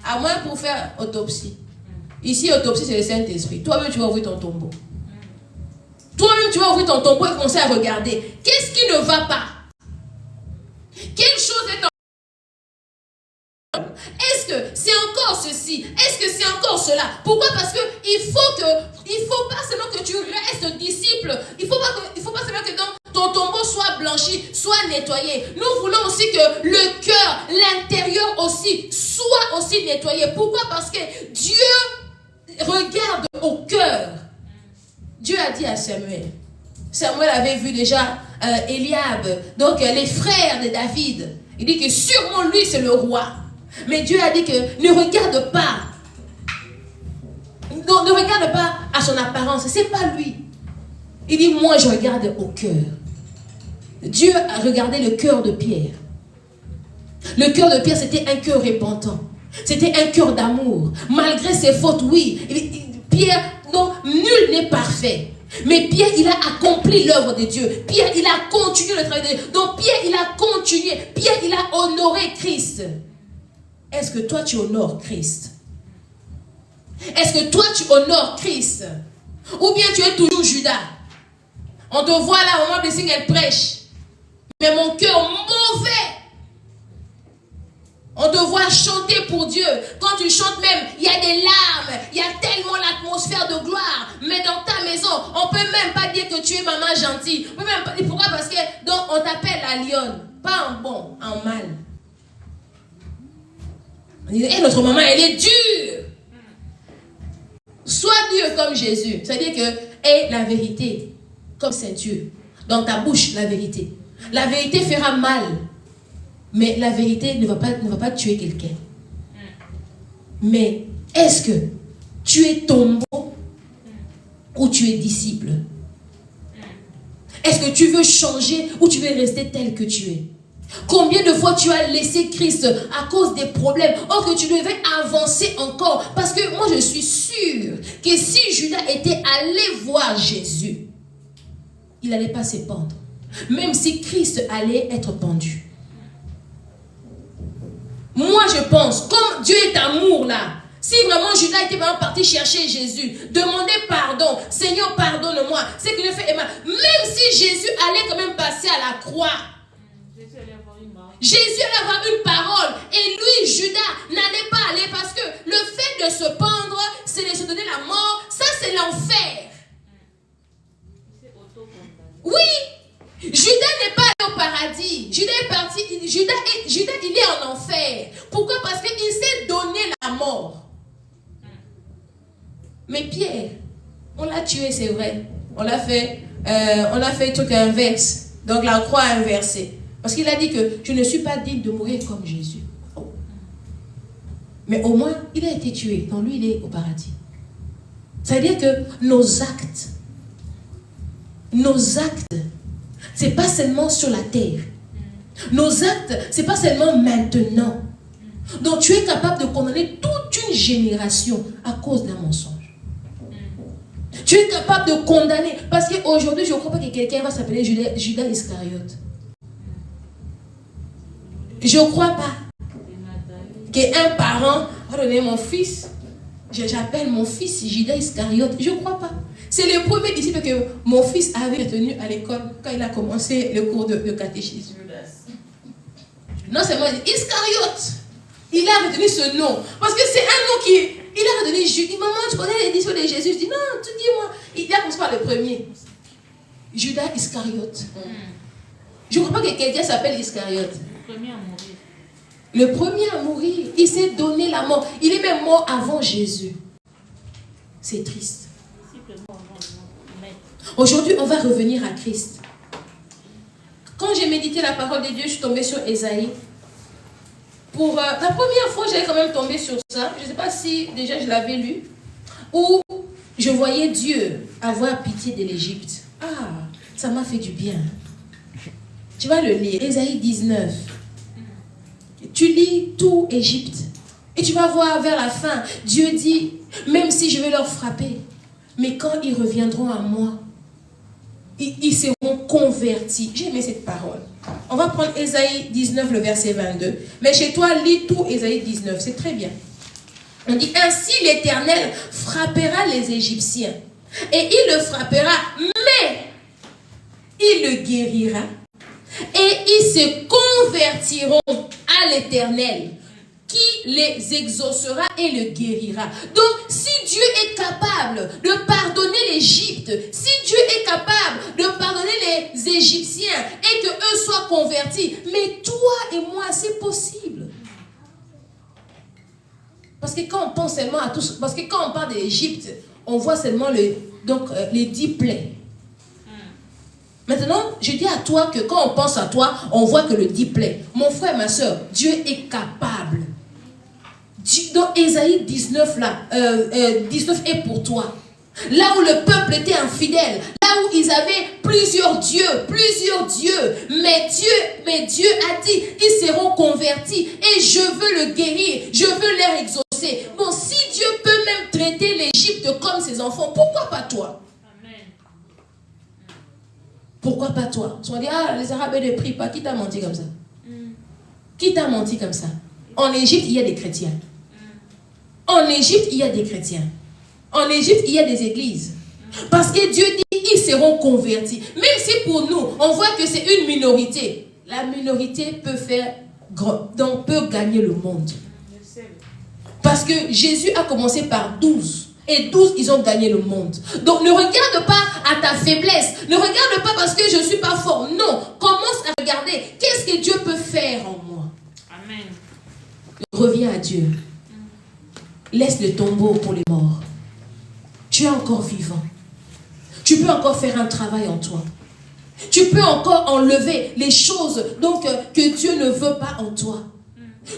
À moins pour faire autopsie. Ici, autopsie, c'est le Saint-Esprit. Toi-même, tu vas ouvrir ton tombeau. Toi-même, tu vas ouvrir ton tombeau et commencer à regarder. Qu'est-ce qui ne va pas? Quelle chose est en... Est-ce que c'est encore ceci? Est-ce que c'est encore cela? Pourquoi? Parce que il faut pas seulement que tu restes disciple. Il faut pas seulement que ton tombeau soit blanchi, soit nettoyé. Nous voulons aussi que le cœur, l'intérieur aussi, soit aussi nettoyé. Pourquoi? Parce que Dieu regarde au cœur. Dieu a dit à Samuel. Samuel avait vu déjà Eliab, donc les frères de David. Il dit que sûrement lui c'est le roi. Mais Dieu a dit que ne regarde pas. Non, ne regarde pas à son apparence. C'est pas lui. Il dit moi je regarde au cœur. Dieu a regardé le cœur de Pierre. Le cœur de Pierre c'était un cœur repentant. C'était un cœur d'amour. Malgré ses fautes, oui. Pierre, non, nul n'est parfait. Mais Pierre, il a accompli l'œuvre de Dieu. Pierre, il a continué le travail de Dieu. Donc Pierre, il a continué. Pierre, il a honoré Christ. Est-ce que toi, tu honores Christ? Est-ce que toi, tu honores Christ? Ou bien tu es toujours Judas? On te voit là, maman Blessing, elle prêche. Mais mon cœur mauvais. On te voit chanter pour Dieu. Quand tu chantes même, il y a des larmes. Il y a tellement l'atmosphère de gloire. Mais dans ta maison, on ne peut même pas dire que tu es maman gentille. On peut même pas... Pourquoi? Parce que donc, on t'appelle la lionne. Pas en bon, en mal. On dit, hey, notre maman, elle est dure. Sois dur comme Jésus. C'est-à-dire que, aie la vérité comme ceinture. Dans ta bouche, la vérité. La vérité fera mal. Mais la vérité ne va pas tuer quelqu'un. Mais est-ce que tu es tombeau ou tu es disciple? Est-ce que tu veux changer ou tu veux rester tel que tu es? Combien de fois tu as laissé Christ à cause des problèmes? Or que tu devais avancer encore. Parce que moi je suis sûre que si Judas était allé voir Jésus, il n'allait pas se pendre. Même si Christ allait être pendu. Moi je pense, comme Dieu est amour là, si vraiment Judas était vraiment parti chercher Jésus, demander pardon, Seigneur pardonne-moi, c'est que je fais Emma. Même si Jésus allait quand même passer à la croix, Jésus allait avoir une parole et lui, Judas, n'allait pas aller parce que le fait de se pendre, c'est de se donner la mort, ça c'est l'enfer. Oui, Judas n'est pas allé au paradis. Judas Judas, il est en enfer. Pourquoi? Parce qu'il s'est donné la mort. Mais Pierre, on l'a tué, c'est vrai. On a fait un truc inverse. Donc la croix inversée. Parce qu'il a dit que je ne suis pas digne de mourir comme Jésus. Mais au moins, il a été tué. Donc lui, il est au paradis. Ça veut dire que nos actes, c'est pas seulement sur la terre. Nos actes, c'est pas seulement maintenant. Donc tu es capable de condamner toute une génération à cause d'un mensonge. Tu es capable de condamner. Parce qu'aujourd'hui, je ne crois pas que quelqu'un va s'appeler Judas Iscariote. Je ne crois pas qu'un parent va donner mon fils. J'appelle mon fils Judas Iscariote. Je ne crois pas. C'est le premier disciple que mon fils avait retenu à l'école quand il a commencé le cours de catéchisme. Non seulement Iscariote. Il a retenu ce nom. Parce que c'est un nom qui... Il a retenu Judas. Il dit, maman, tu connais l'édition de Jésus? Je dis, non, tu dis-moi. Il a commencé par le premier. Judas Iscariote. Je ne crois pas que quelqu'un s'appelle Iscariote. Le premier à mourir. Le premier à mourir. Il s'est donné la mort. Il est même mort avant Jésus. C'est triste. Aujourd'hui, on va revenir à Christ. Quand j'ai médité la parole de Dieu, je suis tombée sur Ésaïe. Pour la première fois, j'avais quand même tombé sur ça. Je ne sais pas si déjà je l'avais lu. Où je voyais Dieu avoir pitié de l'Égypte. Ah, ça m'a fait du bien. Tu vas le lire. Ésaïe 19. Tu lis tout Égypte. Et tu vas voir vers la fin. Dieu dit, même si je vais leur frapper, mais quand ils reviendront à moi, ils seront convertis. J'ai aimé cette parole. On va prendre Ésaïe 19, le verset 22. Mais chez toi, lis tout Ésaïe 19. C'est très bien. On dit, ainsi l'Éternel frappera les Égyptiens. Et il le frappera, mais il le guérira. Et ils se convertiront à l'Éternel, qui les exaucera et le guérira. Donc, si Dieu est capable de pardonner l'Égypte, si Dieu est capable de pardonner les Égyptiens et que eux soient convertis, mais toi et moi, c'est possible. Parce que quand on pense seulement à tout, parce que quand on parle de l'Égypte, on voit seulement les 10 plaies. Maintenant, je dis à toi que quand on pense à toi, on voit que le 10 plaies. Mon frère, ma soeur, Dieu est capable. Dans Ésaïe 19, 19 est pour toi. Là où le peuple était infidèle, là où ils avaient plusieurs dieux, mais Dieu a dit, ils seront convertis et je veux le guérir, je veux leur exaucer. Bon, si Dieu peut même traiter l'Égypte comme ses enfants, pourquoi pas toi? Amen. Pourquoi pas toi? On dit, ah, les Arabes ne prient pas. Qui t'a menti comme ça? Qui t'a menti comme ça? En Égypte, il y a des chrétiens. En Égypte, il y a des chrétiens. En Égypte, il y a des églises. Parce que Dieu dit, ils seront convertis. Même si pour nous, on voit que c'est une minorité. La minorité peut gagner le monde. Parce que Jésus a commencé par 12. Et 12, ils ont gagné le monde. Donc ne regarde pas à ta faiblesse. Ne regarde pas parce que je ne suis pas fort. Non. Commence à regarder. Qu'est-ce que Dieu peut faire en moi? Amen. Reviens à Dieu. Laisse le tombeau pour les morts. Tu es encore vivant. Tu peux encore faire un travail en toi. Tu peux encore enlever les choses donc, que Dieu ne veut pas en toi.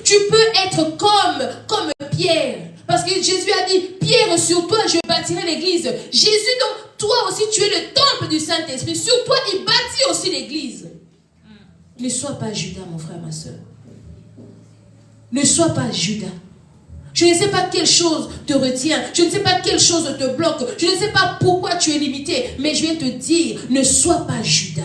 Tu peux être comme Pierre. Parce que Jésus a dit, Pierre, sur toi, je bâtirai l'église. Jésus, donc, toi aussi, tu es le temple du Saint-Esprit. Sur toi, il bâtit aussi l'église. Ne sois pas Judas, mon frère, ma soeur. Ne sois pas Judas. Je ne sais pas quelle chose te retient. Je ne sais pas quelle chose te bloque. Je ne sais pas pourquoi tu es limité. Mais je vais te dire, ne sois pas Judas.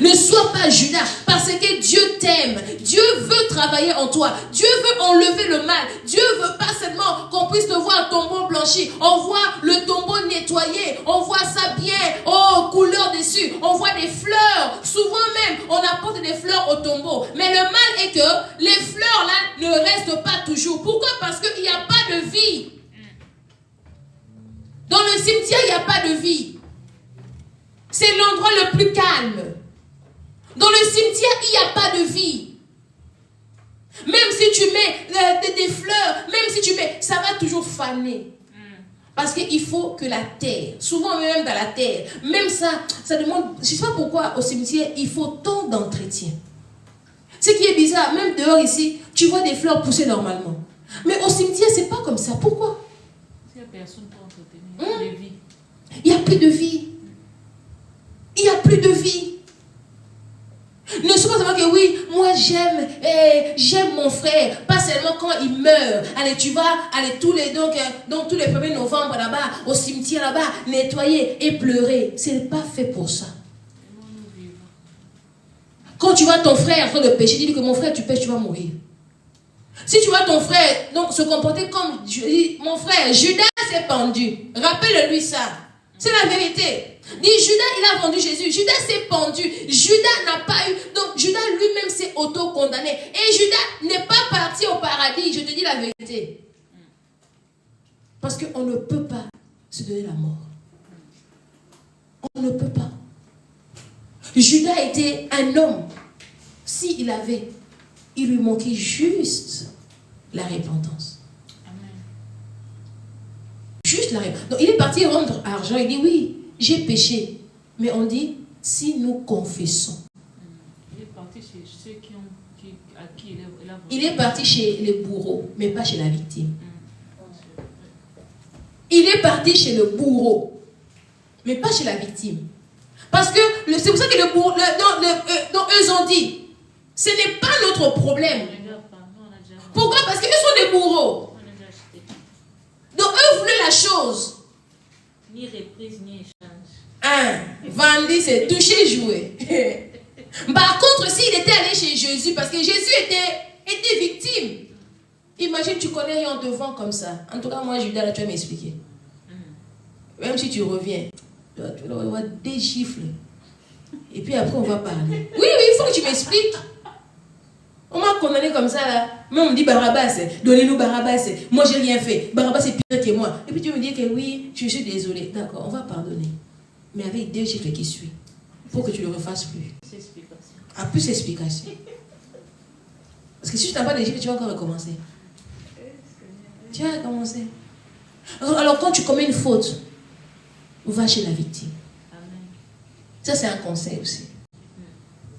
Ne sois pas Judas. Parce que Dieu t'aime. Dieu veut travailler en toi. Dieu veut enlever le mal. Dieu veut pas seulement qu'on puisse te voir un tombeau blanchi. On voit le tombeau nettoyé. On voit ça bien. Oh, couleur dessus. On voit des fleurs. Souvent même, on apporte des fleurs au tombeau. Mais le mal est que les fleurs là ne restent pas toujours. Pourquoi? Parce qu'il n'y a pas de vie. Dans le cimetière, il n'y a pas de vie. C'est l'endroit le plus calme. Dans le cimetière, il n'y a pas de vie. Même si tu mets des fleurs, même si tu mets, ça va toujours faner. Parce qu'il faut que la terre, souvent même dans la terre, même ça demande, je ne sais pas pourquoi au cimetière, il faut tant d'entretien. Ce qui est bizarre, même dehors ici, tu vois des fleurs pousser normalement. Mais au cimetière, ce n'est pas comme ça. Pourquoi? Il n'y a personne pour entretenir. De vie. Il n'y a plus de vie. Il n'y a plus de vie. Ne sois pas seulement que oui, moi j'aime mon frère, pas seulement quand il meurt. Allez, tu vas aller tous les 1er novembre là-bas, au cimetière là-bas, nettoyer et pleurer. Ce n'est pas fait pour ça. Quand tu vois ton frère en train de pécher, dis que mon frère, tu pêches, tu vas mourir. Si tu vois ton frère donc, se comporter comme mon frère, Judas s'est pendu. Rappelle-lui ça. C'est la vérité. Dis, Judas, il a vendu Jésus. Judas s'est pendu. Judas n'a pas eu. Donc, Judas lui-même s'est auto-condamné. Et Judas n'est pas parti au paradis. Je te dis la vérité. Parce qu'on ne peut pas se donner la mort. On ne peut pas. Judas était un homme. S'il avait, il lui manquait juste la repentance. Juste la réponse. Donc il est parti rendre argent. Il dit oui, j'ai péché. Mais on dit si nous confessons. Il est parti chez ceux à qui il a vendu. Il est parti chez les bourreaux, mais pas chez la victime. Il est parti chez le bourreau, mais pas chez la victime. Parce que c'est pour ça que le bourreau, eux ont dit, ce n'est pas notre problème. Pourquoi? Parce qu'ils sont des bourreaux. Donc eux voulaient la chose. Ni reprise, ni échange. Vendu, c'est toucher, jouer. Par contre, s'il était allé chez Jésus, parce que Jésus était victime. Imagine, tu connais rien, on te vend comme ça. En tout cas, moi, Judas, là, tu vas m'expliquer. Même si tu reviens, tu vas avoir des gifles. Et puis après, on va parler. Oui, il faut que tu m'expliques. On m'a condamné comme ça, là. Mais on me dit Barabbas, donnez-nous Barabbas. Moi, j'ai rien fait. Barabbas est pire que moi. Et puis tu me dis que oui, je suis désolé. D'accord, on va pardonner. Mais avec 2 gifles qui suivent. Pour que tu ne le refasses plus. À plus d'explication. Parce que si tu n'as pas de gifles, tu vas encore recommencer. Tu vas recommencer. Alors quand tu commets une faute, va chez la victime. Ça, c'est un conseil aussi.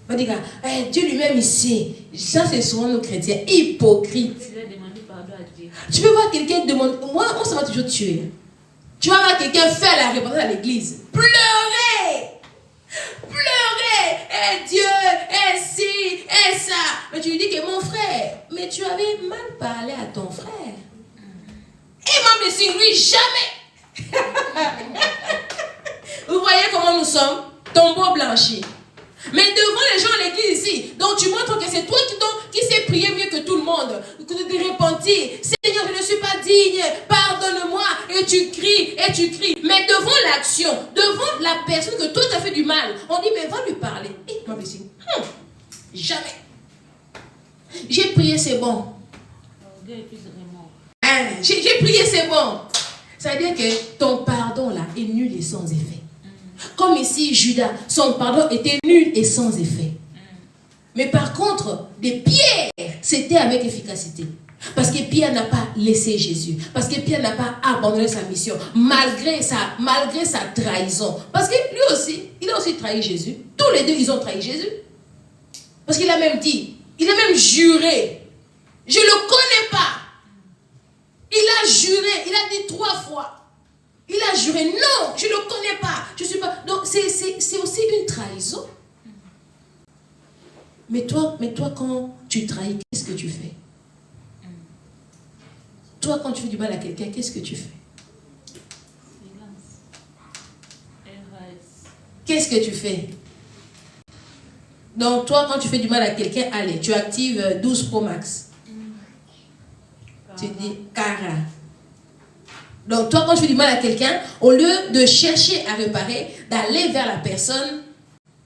On dit que Dieu lui-même ici, ça c'est souvent nos chrétiens hypocrites. Tu peux voir quelqu'un demander, moi ça m'a toujours tué. Tu vas voir quelqu'un faire la repentance à l'église, pleurer, Dieu, si, ça. Mais tu lui dis que mon frère, mais tu avais mal parlé à ton frère. Et m'a blessé, lui jamais. Vous voyez comment nous sommes, tombeau blanchi. Mais devant les gens à l'église ici, donc tu montres que c'est toi qui sais prier mieux que tout le monde, que de te repentir. Seigneur, je ne suis pas digne, pardonne-moi. Et tu cries. Mais devant l'action, devant la personne que toi tu as fait du mal, on dit, mais va lui parler. Et moi, jamais. J'ai prié, c'est bon. J'ai prié, c'est bon. Ça veut dire que ton pardon là est nul et sans effet. Comme ici, Judas, son pardon était nul et sans effet. Mais par contre, de Pierre, c'était avec efficacité. Parce que Pierre n'a pas laissé Jésus. Parce que Pierre n'a pas abandonné sa mission. Malgré sa trahison. Parce que lui aussi, il a aussi trahi Jésus. Tous les deux, ils ont trahi Jésus. Parce qu'il a même dit, il a même juré. Je ne le connais pas. Il a juré, il a dit 3 fois. Il a juré, non, je ne le connais pas. Je suis pas. Donc, c'est aussi une trahison. Mais toi, quand tu trahis, qu'est-ce que tu fais? Toi, quand tu fais du mal à quelqu'un, qu'est-ce que tu fais? Qu'est-ce que tu fais? Donc, toi, quand tu fais du mal à quelqu'un, allez, tu actives 12 Pro Max. Tu dis, cara. Donc, toi, quand tu fais du mal à quelqu'un, au lieu de chercher à réparer, d'aller vers la personne,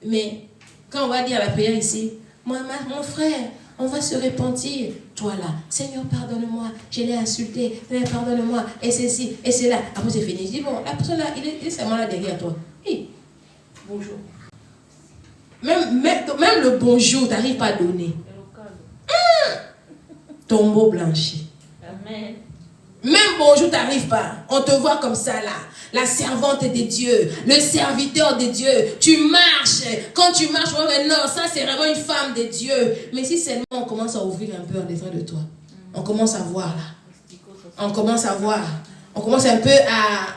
mais quand on va dire à la prière ici, mon frère, on va se repentir. Toi là, Seigneur, pardonne-moi, je l'ai insulté, pardonne-moi, et ceci, et cela. Après, c'est fini. Je dis, bon, la personne là, il est seulement là derrière toi. Hey, bonjour. Même le bonjour, tu n'arrives pas à donner. Tombeau blanchi. Amen. Même bonjour, tu n'arrives pas. On te voit comme ça là. La servante de Dieu, le serviteur de Dieu. Tu marches. Quand tu marches, on va dire non, ça c'est vraiment une femme de Dieu. Mais si seulement on commence à ouvrir un peu en défense de toi, on commence à voir là. On commence à voir. On commence un peu à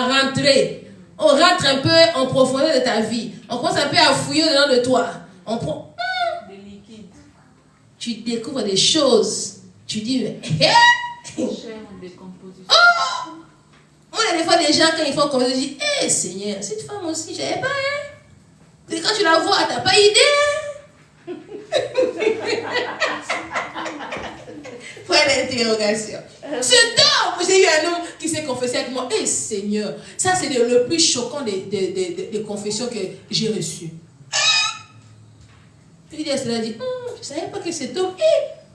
rentrer. On rentre un peu en profondeur de ta vie. On commence un peu à fouiller dedans de toi. On prend. Des liquides. Tu découvres des choses. Tu dis, mais. Chair en décomposition. Oh! Moi, il y a des fois des gens, quand ils font comme ça, je dis, hé Seigneur, cette femme aussi, je n'avais pas. Et quand tu la vois, tu n'as pas idée. Point d'interrogation. Ce temps, j'ai eu un homme qui s'est confessé avec moi. Hé Seigneur, ça c'est le plus choquant des confessions que j'ai reçues. Puis il a dit, je ne savais pas que cet homme,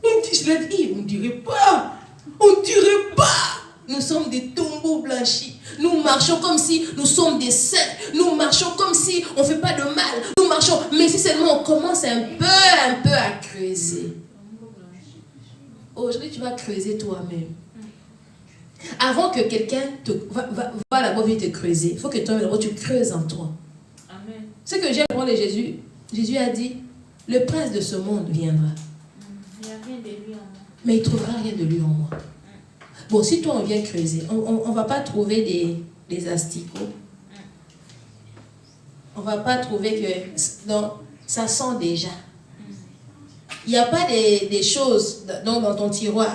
je l'ai dit, on ne dirait pas. On ne dirait pas. Nous sommes des tombeaux blanchis. Nous marchons comme si nous sommes des saints. Nous marchons comme si on ne fait pas de mal. Nous marchons, mais si seulement on commence un peu à creuser. Aujourd'hui, tu vas creuser toi-même. Avant que quelqu'un va d'abord venir te creuser, il faut que toi-même tu creuses en toi. Amen. Ce que j'aime voir de Jésus, Jésus a dit, le prince de ce monde viendra. Il n'y a rien de lui en moi. Mais il ne trouvera rien de lui en moi. Bon, si toi on vient creuser, on ne va pas trouver des asticots. On ne va pas trouver que... Non, ça sent déjà. Il n'y a pas des choses dans ton tiroir.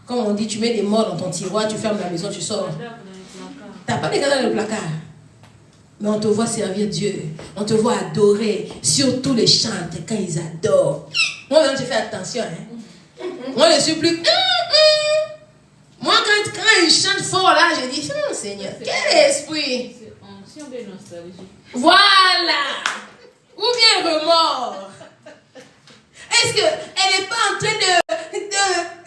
Comme on dit, tu mets des morts dans ton tiroir, tu fermes la maison, tu sors. Tu n'as pas des cadavres dans le placard. Mais on te voit servir Dieu. On te voit adorer. Surtout les chantes, quand ils adorent. Moi, maintenant, je fais attention. Hein. Moi, je suis plus... Moi, quand ils chantent fort, là, je dis, Seigneur, quel esprit. C'est onction de nostalgie. Voilà. Ou bien remords. Est-ce qu'elle n'est pas en train de...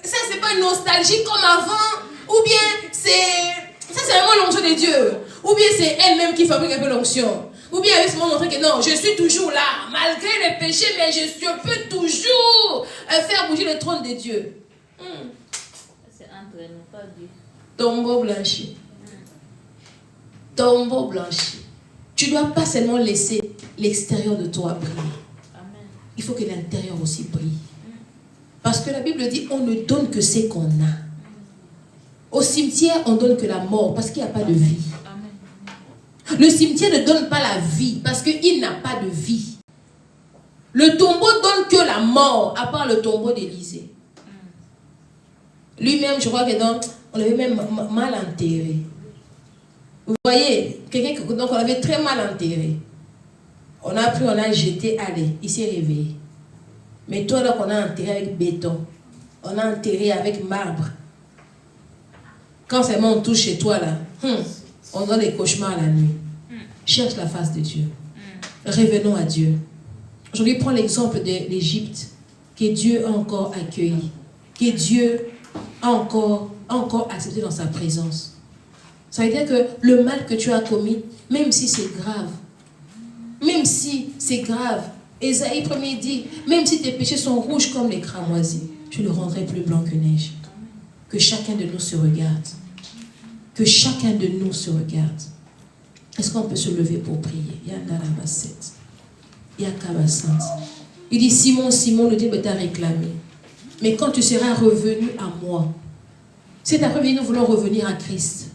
Ça, c'est pas une nostalgie comme avant? Ou bien c'est... Ça, c'est vraiment l'onction de Dieu. Ou bien c'est elle-même qui fabrique un peu l'onction. Ou bien elle veut se montrer que non, je suis toujours là. Malgré les péchés, mais je peux toujours faire bouger le trône de Dieu. C'est entre nous, pas Dieu. Tombeau blanchi. Tombeau blanchi. Tu ne dois pas seulement laisser l'extérieur de toi briller. Amen. Il faut que l'intérieur aussi brille. Parce que la Bible dit, on ne donne que ce qu'on a. Au cimetière, on donne que la mort parce qu'il n'y a pas de vie. Amen. Le cimetière ne donne pas la vie parce qu'il n'a pas de vie. Le tombeau donne que la mort, à part le tombeau d'Élisée. Lui-même, je crois que on l'avait même mal enterré. Vous voyez, donc on l'avait très mal enterré. On a pris, on a jeté, allez, il s'est réveillé. Mais toi, là, on a enterré avec béton. On a enterré avec marbre. Quand seulement on touche chez toi, là, on a des cauchemars la nuit. Cherche la face de Dieu. Revenons à Dieu. Aujourd'hui, prends l'exemple de l'Égypte, que Dieu a encore accueilli, que Dieu a encore accepté dans sa présence. Ça veut dire que le mal que tu as commis, même si c'est grave, Ésaïe 1er dit, même si tes péchés sont rouges comme les cramoisis, je le rendrai plus blanc que neige. Que chacun de nous se regarde. Que chacun de nous se regarde. Est-ce qu'on peut se lever pour prier? Il dit, Simon, le Dieu t'a réclamé. Mais quand tu seras revenu à moi, c'est après nous voulons revenir à Christ.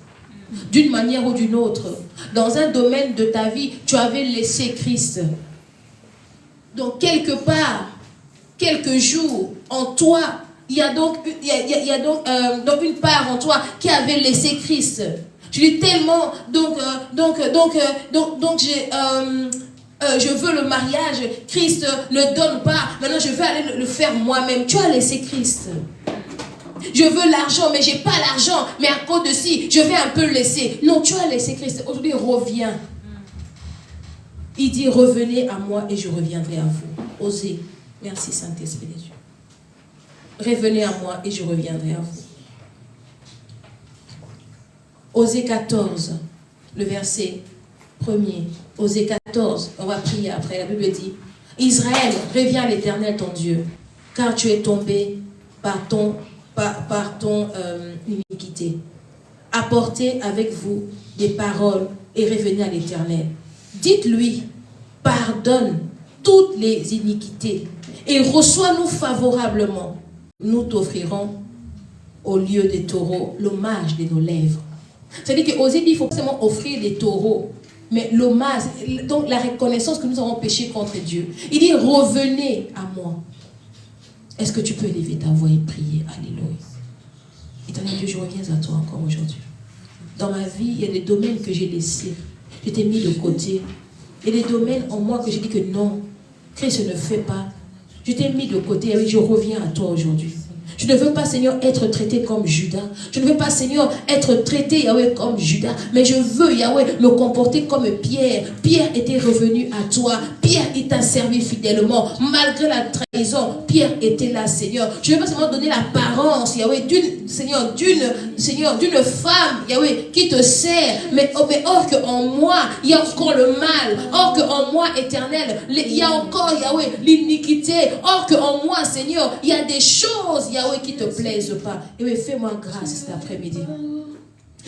D'une manière ou d'une autre. Dans un domaine de ta vie, tu avais laissé Christ. Donc, quelque part, quelques jours, en toi, il y a donc une part en toi qui avait laissé Christ. Je dis tellement, je veux le mariage, Christ ne donne pas, maintenant je veux aller le faire moi-même. Tu as laissé Christ. Je veux l'argent, mais je n'ai pas l'argent, mais à cause de ci, je vais un peu le laisser. Non, tu as laissé Christ. Aujourd'hui, reviens. Il dit, revenez à moi et je reviendrai à vous. Osez. Merci Saint-Esprit de Dieu. Revenez à moi et je reviendrai à vous. Osée 14, le verset 1er, Osée 14, on va prier après, la Bible dit, Israël, reviens à l'Éternel ton Dieu, car tu es tombé par ton iniquité. Apportez avec vous des paroles et revenez à l'Éternel. Dites-lui, pardonne toutes les iniquités et reçois-nous favorablement. Nous t'offrirons au lieu des taureaux l'hommage de nos lèvres. C'est-à-dire qu'Osée dit, il faut pas seulement offrir des taureaux, mais l'hommage, donc la reconnaissance que nous avons péché contre Dieu. Il dit, revenez à moi. Est-ce que tu peux élever ta voix et prier? Alléluia. Éternel Dieu, je reviens à toi encore aujourd'hui. Dans ma vie, il y a des domaines que j'ai laissés. Je t'ai mis de côté. Il y a des domaines en moi que j'ai dit que non, Christ ne fait pas. Je t'ai mis de côté et je reviens à toi aujourd'hui. Je ne veux pas, Seigneur, être traité comme Judas. Je ne veux pas, Seigneur, être traité, Yahweh, comme Judas. Mais je veux, Yahweh, me comporter comme Pierre. Pierre était revenu à toi. Pierre, il t'a servi fidèlement. Malgré la trahison, Pierre était là, Seigneur. Je ne veux pas seulement donner l'apparence, Yahweh, d'une femme, Yahweh, qui te sert. Mais or qu'en moi, il y a encore le mal. Or qu'en moi, éternel, il y a encore, Yahweh, l'iniquité. Or qu'en moi, Seigneur, il y a des choses, Yahweh, qui ne te plaisent pas. Et fais-moi grâce cet après-midi.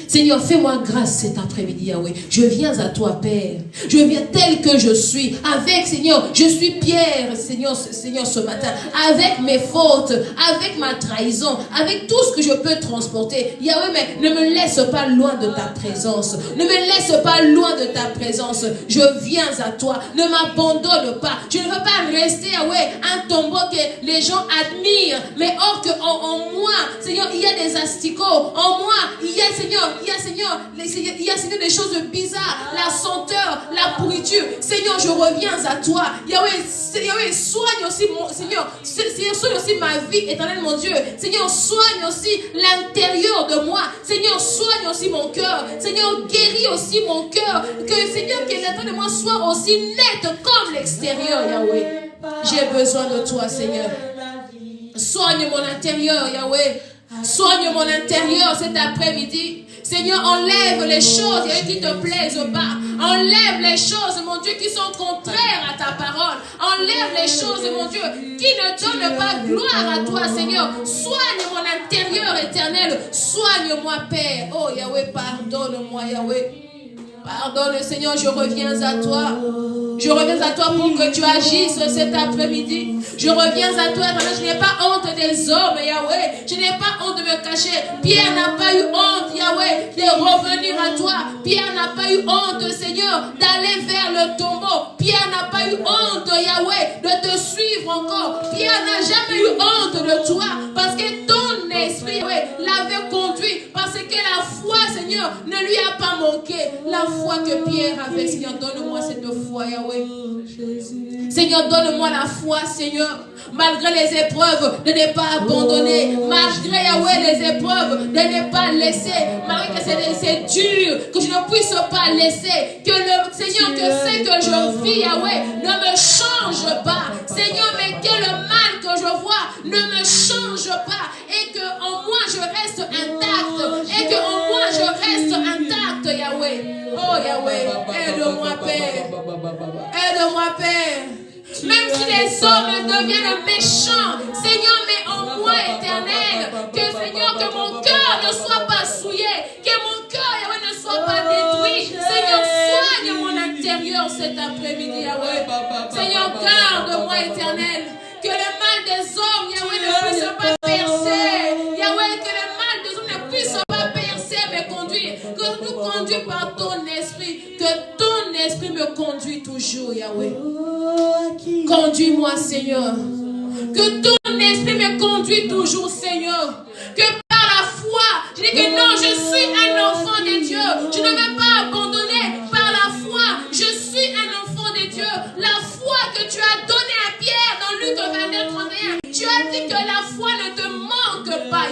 Seigneur, fais-moi grâce cet après-midi, Yahweh. Je viens à toi, Père. Je viens tel que je suis. Avec, Seigneur, je suis Pierre, Seigneur, ce matin. Avec mes fautes, avec ma trahison, avec tout ce que je peux transporter. Yahweh, mais ne me laisse pas loin de ta présence. Ne me laisse pas loin de ta présence. Je viens à toi. Ne m'abandonne pas. Je ne veux pas rester, Yahweh, un tombeau que les gens admirent. Mais or que en moi, Seigneur, il y a des asticots. En moi, il y a, Seigneur, Seigneur, des choses bizarres, la senteur, la pourriture. Seigneur, je reviens à toi. Yahweh, soigne aussi mon Seigneur, soigne aussi ma vie, éternel mon Dieu. Seigneur, soigne aussi l'intérieur de moi. Seigneur, soigne aussi mon cœur. Seigneur, guéris aussi mon cœur. Que Seigneur, que l'intérieur de moi soit aussi net comme l'extérieur, Yahweh. J'ai besoin de toi, Seigneur. Soigne mon intérieur, Yahweh. Soigne mon intérieur cet après-midi. Seigneur, enlève les choses qui ne te plaisent pas. Enlève les choses, mon Dieu, qui sont contraires à ta parole. Enlève les choses, mon Dieu, qui ne donnent pas gloire à toi, Seigneur. Soigne mon intérieur éternel. Soigne-moi, Père. Oh, Yahweh, pardonne-moi, Yahweh. Pardonne, Seigneur, je reviens à toi. Je reviens à toi pour que tu agisses cet après-midi. Je reviens à toi, je n'ai pas honte des hommes, Yahweh. Je n'ai pas honte de me cacher. Pierre n'a pas eu honte, Yahweh, de revenir à toi. Pierre n'a pas eu honte, Seigneur, d'aller vers le tombeau. Pierre n'a pas eu honte, Yahweh, de te suivre encore. Pierre n'a jamais eu honte de toi parce que ton esprit, Yahweh, l'avait conduit. Parce que la foi, Seigneur, ne lui a pas manqué. La foi que Pierre avait, Seigneur, donne-moi cette foi, Yahweh. Seigneur, donne-moi la foi, Seigneur, malgré les épreuves, de ne pas abandonner, malgré, Yahweh, les épreuves, de ne pas laisser, malgré que c'est dur, que je ne puisse pas laisser, que le Seigneur, que ce que je vis, Yahweh, ne me change pas, Seigneur, mais que le mal que je vois ne me change pas, et que en moi je reste intact, et que en moi je reste intact, Yahweh. Oh Yahweh, aide-moi, Père. Aide-moi, Père. Même si les hommes deviennent méchants, Seigneur, mais en moi, éternel, que Seigneur, que mon cœur ne soit pas souillé, que mon cœur, Yahweh, ne soit pas détruit. Seigneur, soigne mon intérieur cet après-midi, Yahweh. Seigneur, garde-moi, éternel, que le mal des hommes, Yahweh, ne puisse pas percer. Yahweh, que le mal des hommes ne puisse pas percer, me conduire, que nous conduis par ton esprit, que ton esprit me conduit toujours, Yahweh. Conduis-moi, Seigneur. Que ton esprit me conduit toujours, Seigneur. Que par la foi, je dis que non, je suis un enfant de Dieu. Je ne vais pas abandonner. Par la foi, je suis un enfant de Dieu. La foi que tu as donnée à Pierre dans Luc 22, 31. Tu as dit que la foi ne te manque pas.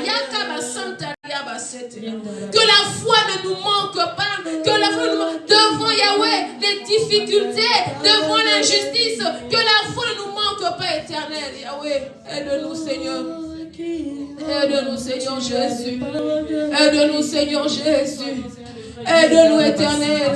Que la foi ne nous manque pas. Que la foi nous manque. Devant Yahweh, les difficultés, devant l'injustice, que la foi ne nous manque pas, éternel. Yahweh, aide-nous, Seigneur. Aide-nous, Seigneur Jésus. Aide-nous, Seigneur Jésus. Aide-nous, éternel.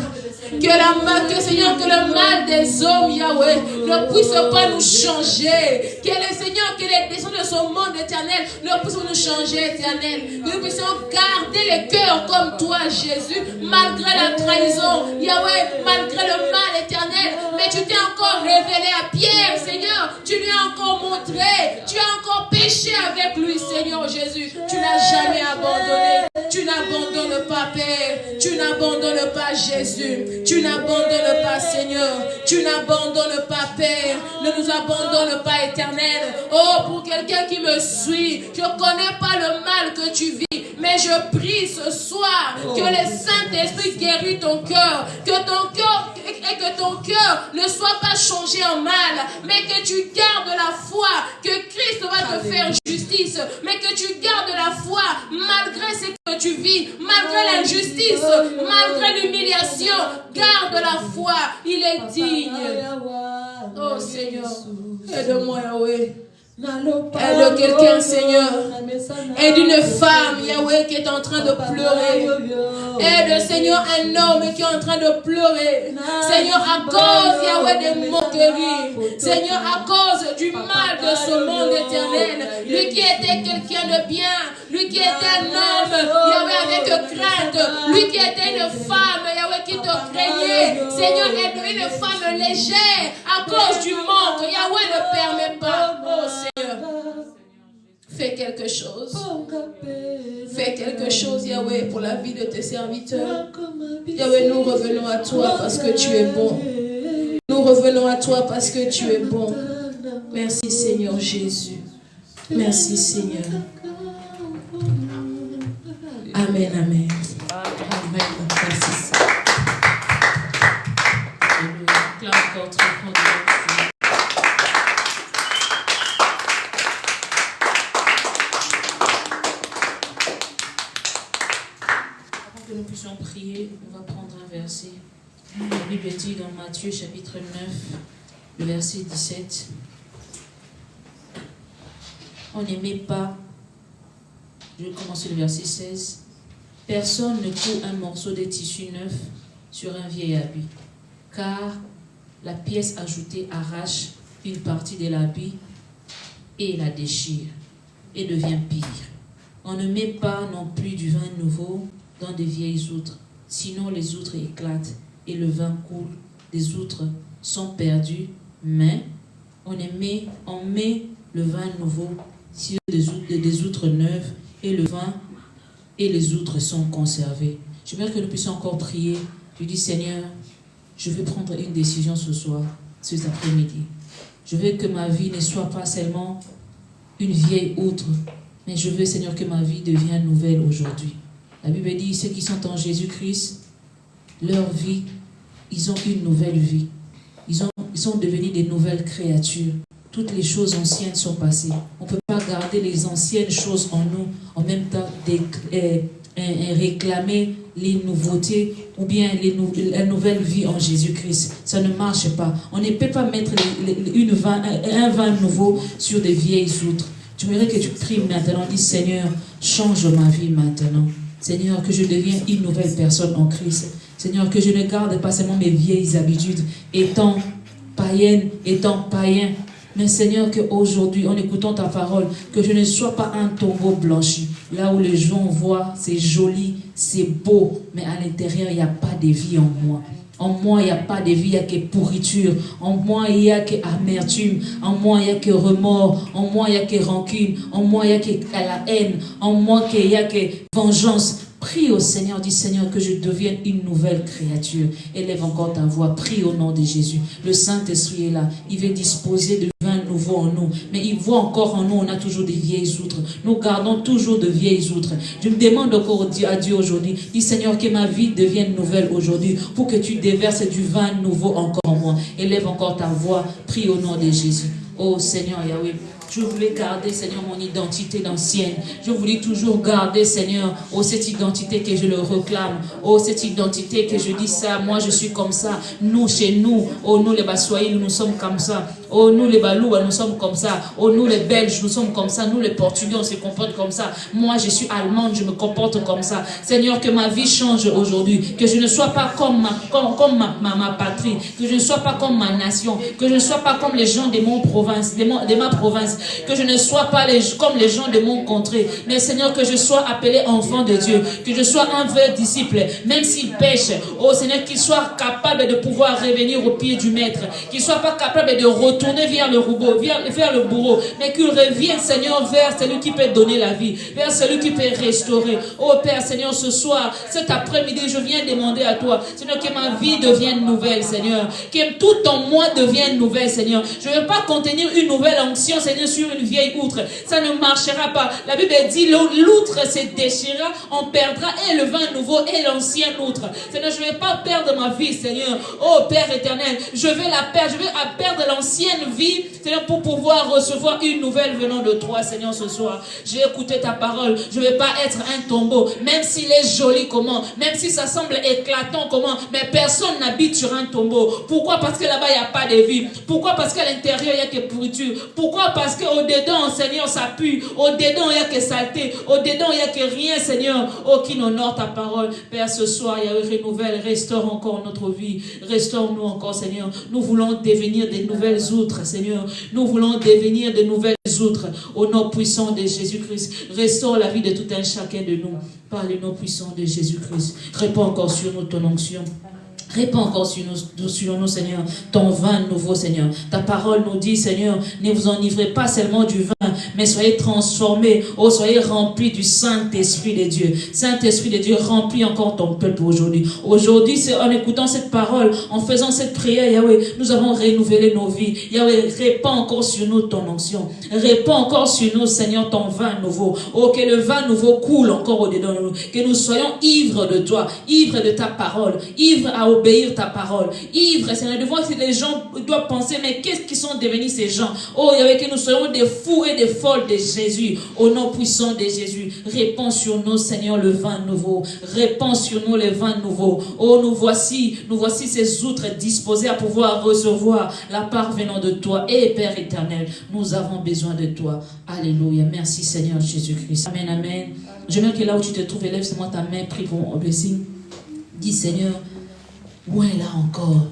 Que Seigneur, que le mal des hommes, Yahweh, ne puisse pas nous changer. Que le Seigneur, que les descendants de son monde éternel ne puissent nous changer, éternel. Que nous puissions garder les cœurs comme toi, Jésus, malgré la trahison, Yahweh, malgré le mal éternel. Mais tu t'es encore révélé à Pierre, Seigneur. Tu lui as encore montré. Tu as encore péché avec lui, Seigneur Jésus. Tu n'as jamais abandonné. Tu n'abandonnes pas, Père. Tu n'abandonnes pas, Jésus. Tu n'abandonnes pas, Seigneur. Tu n'abandonnes pas, Père. Ne nous abandonne pas, Éternel. Oh, pour quelqu'un qui me suit, je ne connais pas le mal que tu vis, mais je prie ce soir que le Saint-Esprit guérit ton cœur, que ton cœur ne soit pas changé en mal, mais que tu gardes la foi, que Christ va te faire justice, mais que tu gardes la foi malgré ce que tu vis, malgré l'injustice, malgré l'humiliation. Garde la foi, il est digne. Oh Seigneur, aide-moi, Yahweh. Aide quelqu'un, Seigneur. Aide une femme, Yahweh, qui est en train de pleurer. Aide, Seigneur, un homme qui est en train de pleurer. Seigneur, à cause, Yahweh, des moqueries. Seigneur, à cause du mal de ce monde éternel. Lui qui était quelqu'un de bien. Lui qui était un homme, Yahweh, avec crainte. Lui qui était une femme, Yahweh, qui te craignait. Seigneur, aide une femme légère à cause du manque. Yahweh ne permet pas. Oh, Seigneur, fais quelque chose. Fais quelque chose, Yahweh, pour la vie de tes serviteurs. Yahweh, nous revenons à toi parce que tu es bon. Nous revenons à toi parce que tu es bon. Merci, Seigneur Jésus. Merci, Seigneur. Amen, amen. Amen. Merci, Seigneur. Je nous encore très fort de que nous puissions prier, on va prendre un verset. La Bible dit dans Matthieu chapitre 9, le verset 17. On n'aimait pas, je vais commencer le verset 16. Personne ne coud un morceau de tissu neuf sur un vieil habit, car la pièce ajoutée arrache une partie de l'habit et la déchire et devient pire. On ne met pas non plus du vin nouveau dans de vieilles outres, sinon les outres éclatent et le vin coule, les outres sont perdues, mais on met le vin nouveau sur des outres neuves et le vin et les outres sont conservées. J'aimerais que nous puissions encore prier. Je dis, Seigneur, je veux prendre une décision ce soir, cet après-midi. Je veux que ma vie ne soit pas seulement une vieille outre, mais je veux, Seigneur, que ma vie devienne nouvelle aujourd'hui. La Bible dit, ceux qui sont en Jésus-Christ, leur vie, ils ont une nouvelle vie. Ils sont devenus des nouvelles créatures. Toutes les choses anciennes sont passées. On ne peut pas garder les anciennes choses en nous, en même temps réclamer les nouveautés ou bien la nouvelle vie en Jésus-Christ. Ça ne marche pas. On ne peut pas mettre un vin nouveau sur des vieilles outres. Tu voudrais que tu pries maintenant, dis Seigneur, change ma vie maintenant. Seigneur, que je devienne une nouvelle personne en Christ. Seigneur, que je ne garde pas seulement mes vieilles habitudes, étant païenne, étant païen. Mais Seigneur, qu'aujourd'hui, en écoutant ta parole, que je ne sois pas un tombeau blanchi. Là où les gens voient, c'est joli, c'est beau, mais à l'intérieur, il n'y a pas de vie en moi. En moi, il n'y a pas de vie, il n'y a que pourriture. En moi, il n'y a que amertume. En moi, il n'y a que remords. En moi, il n'y a que rancune. En moi, il n'y a que la haine. En moi, il n'y a que vengeance. Prie au Seigneur, dis Seigneur que je devienne une nouvelle créature. Élève encore ta voix, prie au nom de Jésus. Le Saint-Esprit est là, il veut disposer de vin nouveau en nous. Mais il voit encore en nous, on a toujours des vieilles outres. Nous gardons toujours de vieilles outres. Je me demande encore à Dieu aujourd'hui, dis Seigneur que ma vie devienne nouvelle aujourd'hui, pour que tu déverses du vin nouveau encore en moi. Élève encore ta voix, prie au nom de Jésus. Oh Seigneur Yahweh, je voulais garder, Seigneur, mon identité d'ancienne. Je voulais toujours garder, Seigneur, oh, cette identité que je le réclame. Oh, cette identité que je dis ça, moi je suis comme ça. Nous, chez nous, oh, nous les Bassoïs, nous sommes comme ça. Oh, nous les Balouas, nous sommes comme ça. Oh, nous les Belges, nous sommes comme ça. Nous les Portugais, on se comporte comme ça. Moi, je suis allemande, je me comporte comme ça. Seigneur, que ma vie change aujourd'hui. Que je ne sois pas comme ma patrie. Que je ne sois pas comme ma nation. Que je ne sois pas comme les gens de mon province, de ma province. Que je ne sois pas comme les gens de mon contrée. Mais Seigneur, que je sois appelé enfant de Dieu. Que je sois un vrai disciple. Même s'il pêche, oh Seigneur, qu'il soit capable de pouvoir revenir au pied du maître. Qu'il ne soit pas capable de retourner vers le bourreau. Mais qu'il revienne, Seigneur, vers celui qui peut donner la vie. Vers celui qui peut restaurer. Oh Père, Seigneur, ce soir, cet après-midi, je viens demander à toi, Seigneur, que ma vie devienne nouvelle, Seigneur. Que tout en moi devienne nouvelle, Seigneur. Je ne veux pas contenir une nouvelle onction, Seigneur, sur une vieille outre. Ça ne marchera pas. La Bible dit, l'outre se déchirera, on perdra et le vin nouveau et l'ancien outre. Seigneur, je ne vais pas perdre ma vie, Seigneur. Oh Père éternel, je vais la perdre. Je vais perdre l'ancienne vie, Seigneur, pour pouvoir recevoir une nouvelle venant de toi, Seigneur, ce soir. J'ai écouté ta parole. Je ne vais pas être un tombeau, même s'il est joli comment, même si ça semble éclatant comment, mais personne n'habite sur un tombeau. Pourquoi? Parce que là-bas, il n'y a pas de vie. Pourquoi? Parce qu'à l'intérieur, il n'y a que pourriture. Pourquoi? Parce qu'au-dedans, Seigneur, ça pue. Au-dedans, il n'y a que saleté. Au-dedans, il n'y a que rien, Seigneur. Oh, qui n'honore ta parole. Père, ce soir, il y a une renouvelle. Restaure encore notre vie. Restaure-nous encore, Seigneur. Nous voulons devenir des nouvelles outres, Seigneur. Nous voulons devenir de nouvelles outres. Au nom puissant de Jésus-Christ. Restaure la vie de tout un chacun de nous. Par le nom puissant de Jésus-Christ. Réponds encore sur nous ton onction. Répands encore sur nous, Seigneur, ton vin nouveau, Seigneur. Ta parole nous dit, Seigneur, ne vous enivrez pas seulement du vin, mais soyez transformés, oh, soyez remplis du Saint-Esprit de Dieu. Saint-Esprit de Dieu, remplis encore ton peuple aujourd'hui. Aujourd'hui, c'est en écoutant cette parole, en faisant cette prière, Yahweh, nous avons renouvelé nos vies. Yahweh, répands encore sur nous ton onction. Répands encore sur nous, Seigneur, ton vin nouveau. Oh, que le vin nouveau coule encore au-dedans de nous. Que nous soyons ivres de toi, ivres de ta parole, ivres à obéir ta parole. Ivre, Seigneur, de voir que les gens doivent penser, mais qu'est-ce qu'ils sont devenus ces gens? Oh, Yahweh, que nous soyons des fous et des folles de Jésus. Au nom puissant de Jésus, répands sur nous, Seigneur, le vin nouveau. Répands sur nous le vin nouveau. Oh, nous voici ces outres disposés à pouvoir recevoir la part venant de toi. Et Père éternel, nous avons besoin de toi. Alléluia. Merci, Seigneur Jésus-Christ. Amen, amen. Je veux que là où tu te trouves, élève seulement ta main, prie pour un blessing. Dis, Seigneur, où est là encore?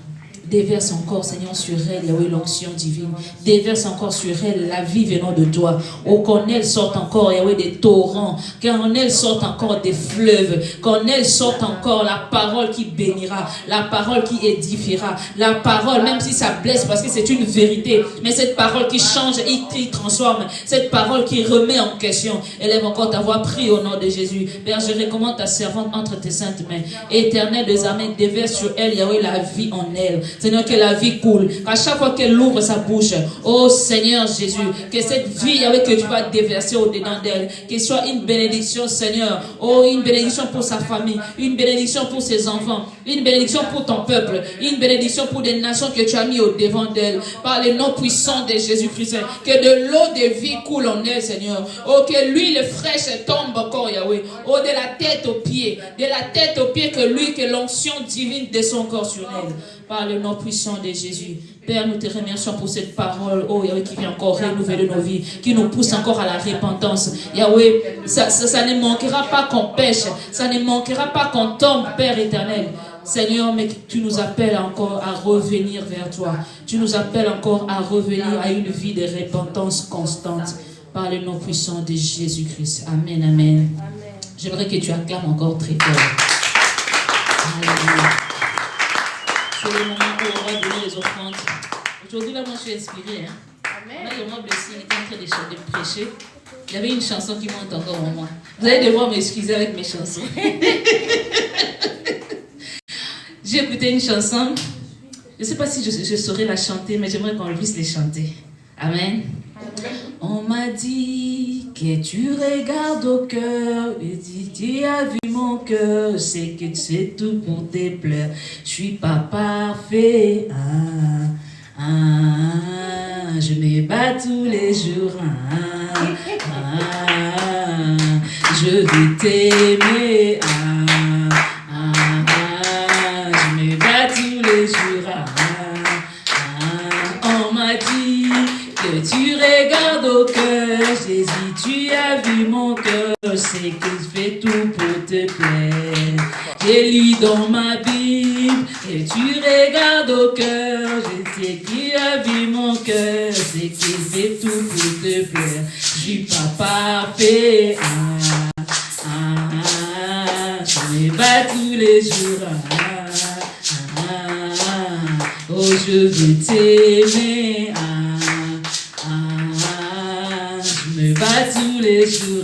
Déverse encore, Seigneur, sur elle, Yahweh, l'onction divine. Déverse encore sur elle la vie venant de toi. Oh, qu'en elle sorte encore, Yahweh, des torrents. Qu'en elle sorte encore des fleuves. Qu'en elle sorte encore la parole qui bénira. La parole qui édifiera. La parole, même si ça blesse, parce que c'est une vérité. Mais cette parole qui change et qui transforme. Cette parole qui remet en question. Élève encore ta voix, prie au nom de Jésus. Père, je recommande ta servante entre tes saintes mains. Éternel des armées, déverse sur elle, Yahweh, la vie en elle. Seigneur, que la vie coule. Qu'à chaque fois qu'elle ouvre sa bouche, oh Seigneur Jésus, que cette vie, Yahweh, que tu vas déverser au-dedans d'elle, qu'elle soit une bénédiction, Seigneur. Oh, une bénédiction pour sa famille, une bénédiction pour ses enfants, une bénédiction pour ton peuple, une bénédiction pour des nations que tu as mis au devant d'elle. Par le nom puissant de Jésus-Christ, que de l'eau de vie coule en elle, Seigneur. Oh, que l'huile fraîche tombe encore, Yahweh. Oh, de la tête aux pieds, que l'onction divine descend encore sur elle. Par le nom puissant de Jésus. Père, nous te remercions pour cette parole, oh Yahweh, qui vient encore renouveler nos vies, qui nous pousse encore à la repentance. Yahweh, ça ne manquera pas qu'on pêche, ça ne manquera pas qu'on tombe, Père éternel. Seigneur, mais tu nous appelles encore à revenir vers toi. Tu nous appelles encore à revenir à une vie de repentance constante. Par le nom puissant de Jésus-Christ. Amen, amen. J'aimerais que tu acclames encore très fort. Alléluia. C'est le moment où on va donner les offrandes. Aujourd'hui, là, moi, je suis inspirée. Amen. Là, le mois blessé, il était en train de prêcher. Il y avait une chanson qui monte encore en moi. Vous allez devoir m'excuser avec mes chansons. J'ai écouté une chanson. Je ne sais pas si je saurais la chanter, mais j'aimerais qu'on puisse les chanter. Amen. On m'a dit que tu regardes au cœur, et dit tu as vu mon cœur, c'est que c'est tout pour tes pleurs. Je suis pas parfait, je me bats tous les jours, je vais t'aimer, je me bats tous les jours, on m'a dit Et tu regardes au cœur, Jésus, tu as vu mon cœur, je sais que je fais tout pour te plaire. J'ai lu dans ma Bible, et tu regardes au cœur, je sais que tu as vu mon cœur, je sais que je fais tout pour te plaire. Je suis pas parfait, je me bats tous les jours, oh je veux t'aimer, je me bats tous les jours.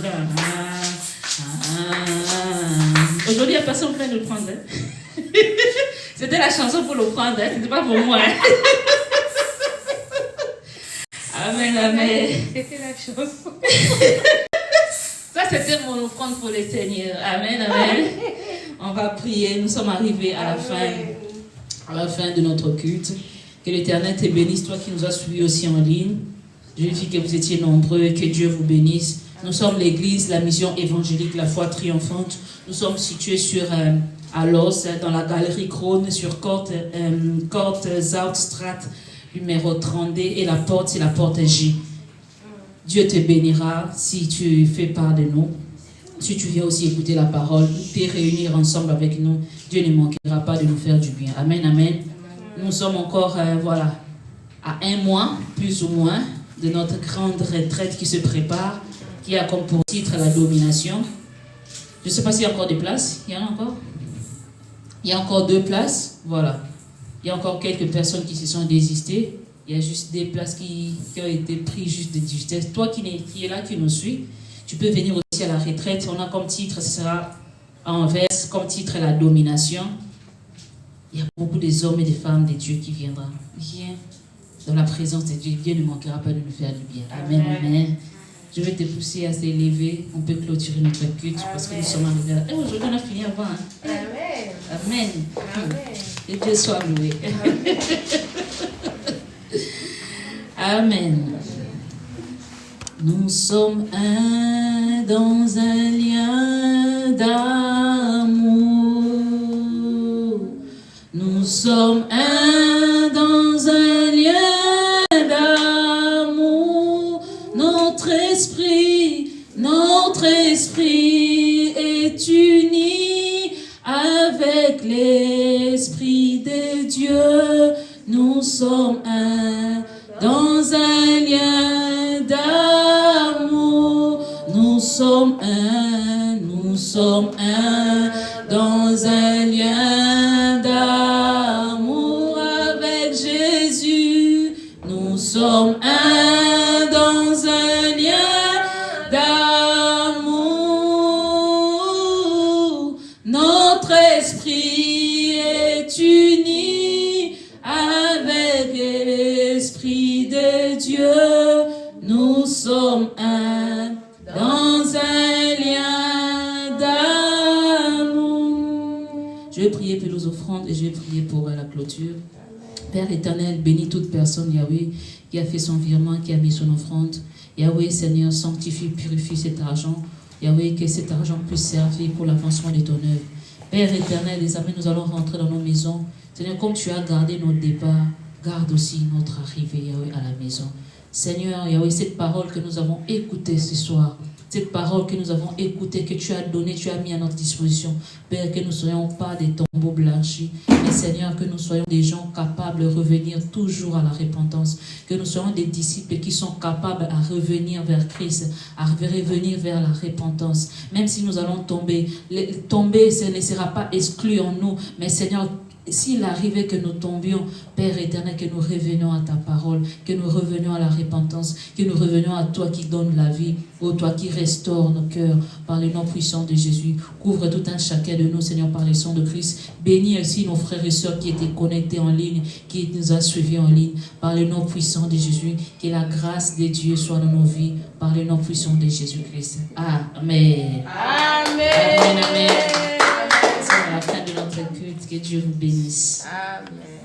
Aujourd'hui, il n'y a personne qui vient de le prendre. Hein? C'était la chanson pour le prendre, hein? C'était pas pour moi. Hein? Amen, amen. C'était la chanson. Ça, c'était mon offrande pour le Seigneur. Amen, amen. On va prier. Nous sommes arrivés à la fin de notre culte. Que l'Éternel te bénisse, toi qui nous as suivis aussi en ligne. Je vérifie que vous étiez nombreux et que Dieu vous bénisse. Nous sommes l'église, la mission évangélique, la foi triomphante. Nous sommes situés à Los, dans la galerie Krone, sur Court Zoutstraat, numéro 32. Et la porte, c'est la porte J. Dieu te bénira si tu fais part de nous. Si tu viens aussi écouter la parole, te réunir ensemble avec nous, Dieu ne manquera pas de nous faire du bien. Amen, amen. Nous sommes encore, à 1 mois, plus ou moins, de notre grande retraite qui se prépare, qui a comme pour titre la domination. Je ne sais pas s'il y a encore des places. Il y en a encore? Il y a encore 2 places. Voilà. Il y a encore quelques personnes qui se sont désistées. Il y a juste des places qui ont été prises juste de justesse. Toi qui es là, qui nous suis, tu peux venir aussi à la retraite. On a comme titre, ce sera en verse, comme titre la domination. Il y a beaucoup des hommes et des femmes de Dieu qui viendront. Viens dans la présence de Dieu. Dieu ne manquera pas de nous faire du bien. Amen, amen. Je vais te pousser à s'élever. On peut clôturer notre culte parce que nous sommes arrivés à... aujourd'hui, on a fini avant. Hein? Amen. Amen. Amen. Et Dieu soit loué. Amen. Nous sommes un dans un lien d'amour. Nous sommes un dans un lien d'amour. Notre esprit est uni avec l'Esprit de Dieu. Nous sommes un dans un lien d'amour. Nous sommes un dans un lien d'amour avec Jésus. Nous sommes un dans un lien d'amour. Notre esprit est uni avec l'Esprit de Dieu. Nous sommes un dans un lien d'amour. Je vais prier pour les offrandes et je vais prier pour la clôture. Père éternel, bénis toute personne, Yahweh, qui a fait son virement, qui a mis son offrande. Yahweh, Seigneur, sanctifie, purifie cet argent. Yahweh, que cet argent puisse servir pour l'avancement de ton œuvre. Père éternel, désormais nous allons rentrer dans nos maisons. Seigneur, comme tu as gardé notre départ, garde aussi notre arrivée, Yahweh, à la maison. Seigneur, Yahweh, cette parole que nous avons écoutée ce soir, cette parole que nous avons écoutée, que tu as donnée, tu as mis à notre disposition. Père, que nous ne soyons pas des tombeaux blanchis, mais Seigneur, que nous soyons des gens capables de revenir toujours à la repentance, que nous soyons des disciples qui sont capables à revenir vers Christ, à revenir vers la repentance. Même si nous allons tomber, ce ne sera pas exclu en nous, mais Seigneur, s'il arrivait que nous tombions, Père éternel, que nous revenions à ta parole, que nous revenions à la repentance, que nous revenions à toi qui donne la vie, ô toi qui restaure nos cœurs par le nom puissant de Jésus. Couvre tout un chacun de nous, Seigneur, par le sang de Christ. Bénis aussi nos frères et sœurs qui étaient connectés en ligne, qui nous ont suivis en ligne, par le nom puissant de Jésus. Que la grâce de Dieu soit dans nos vies, par le nom puissant de Jésus-Christ. Amen. Amen. Amen, amen. C'est la fin de notre culte. Que Dieu vous bénisse. Amen.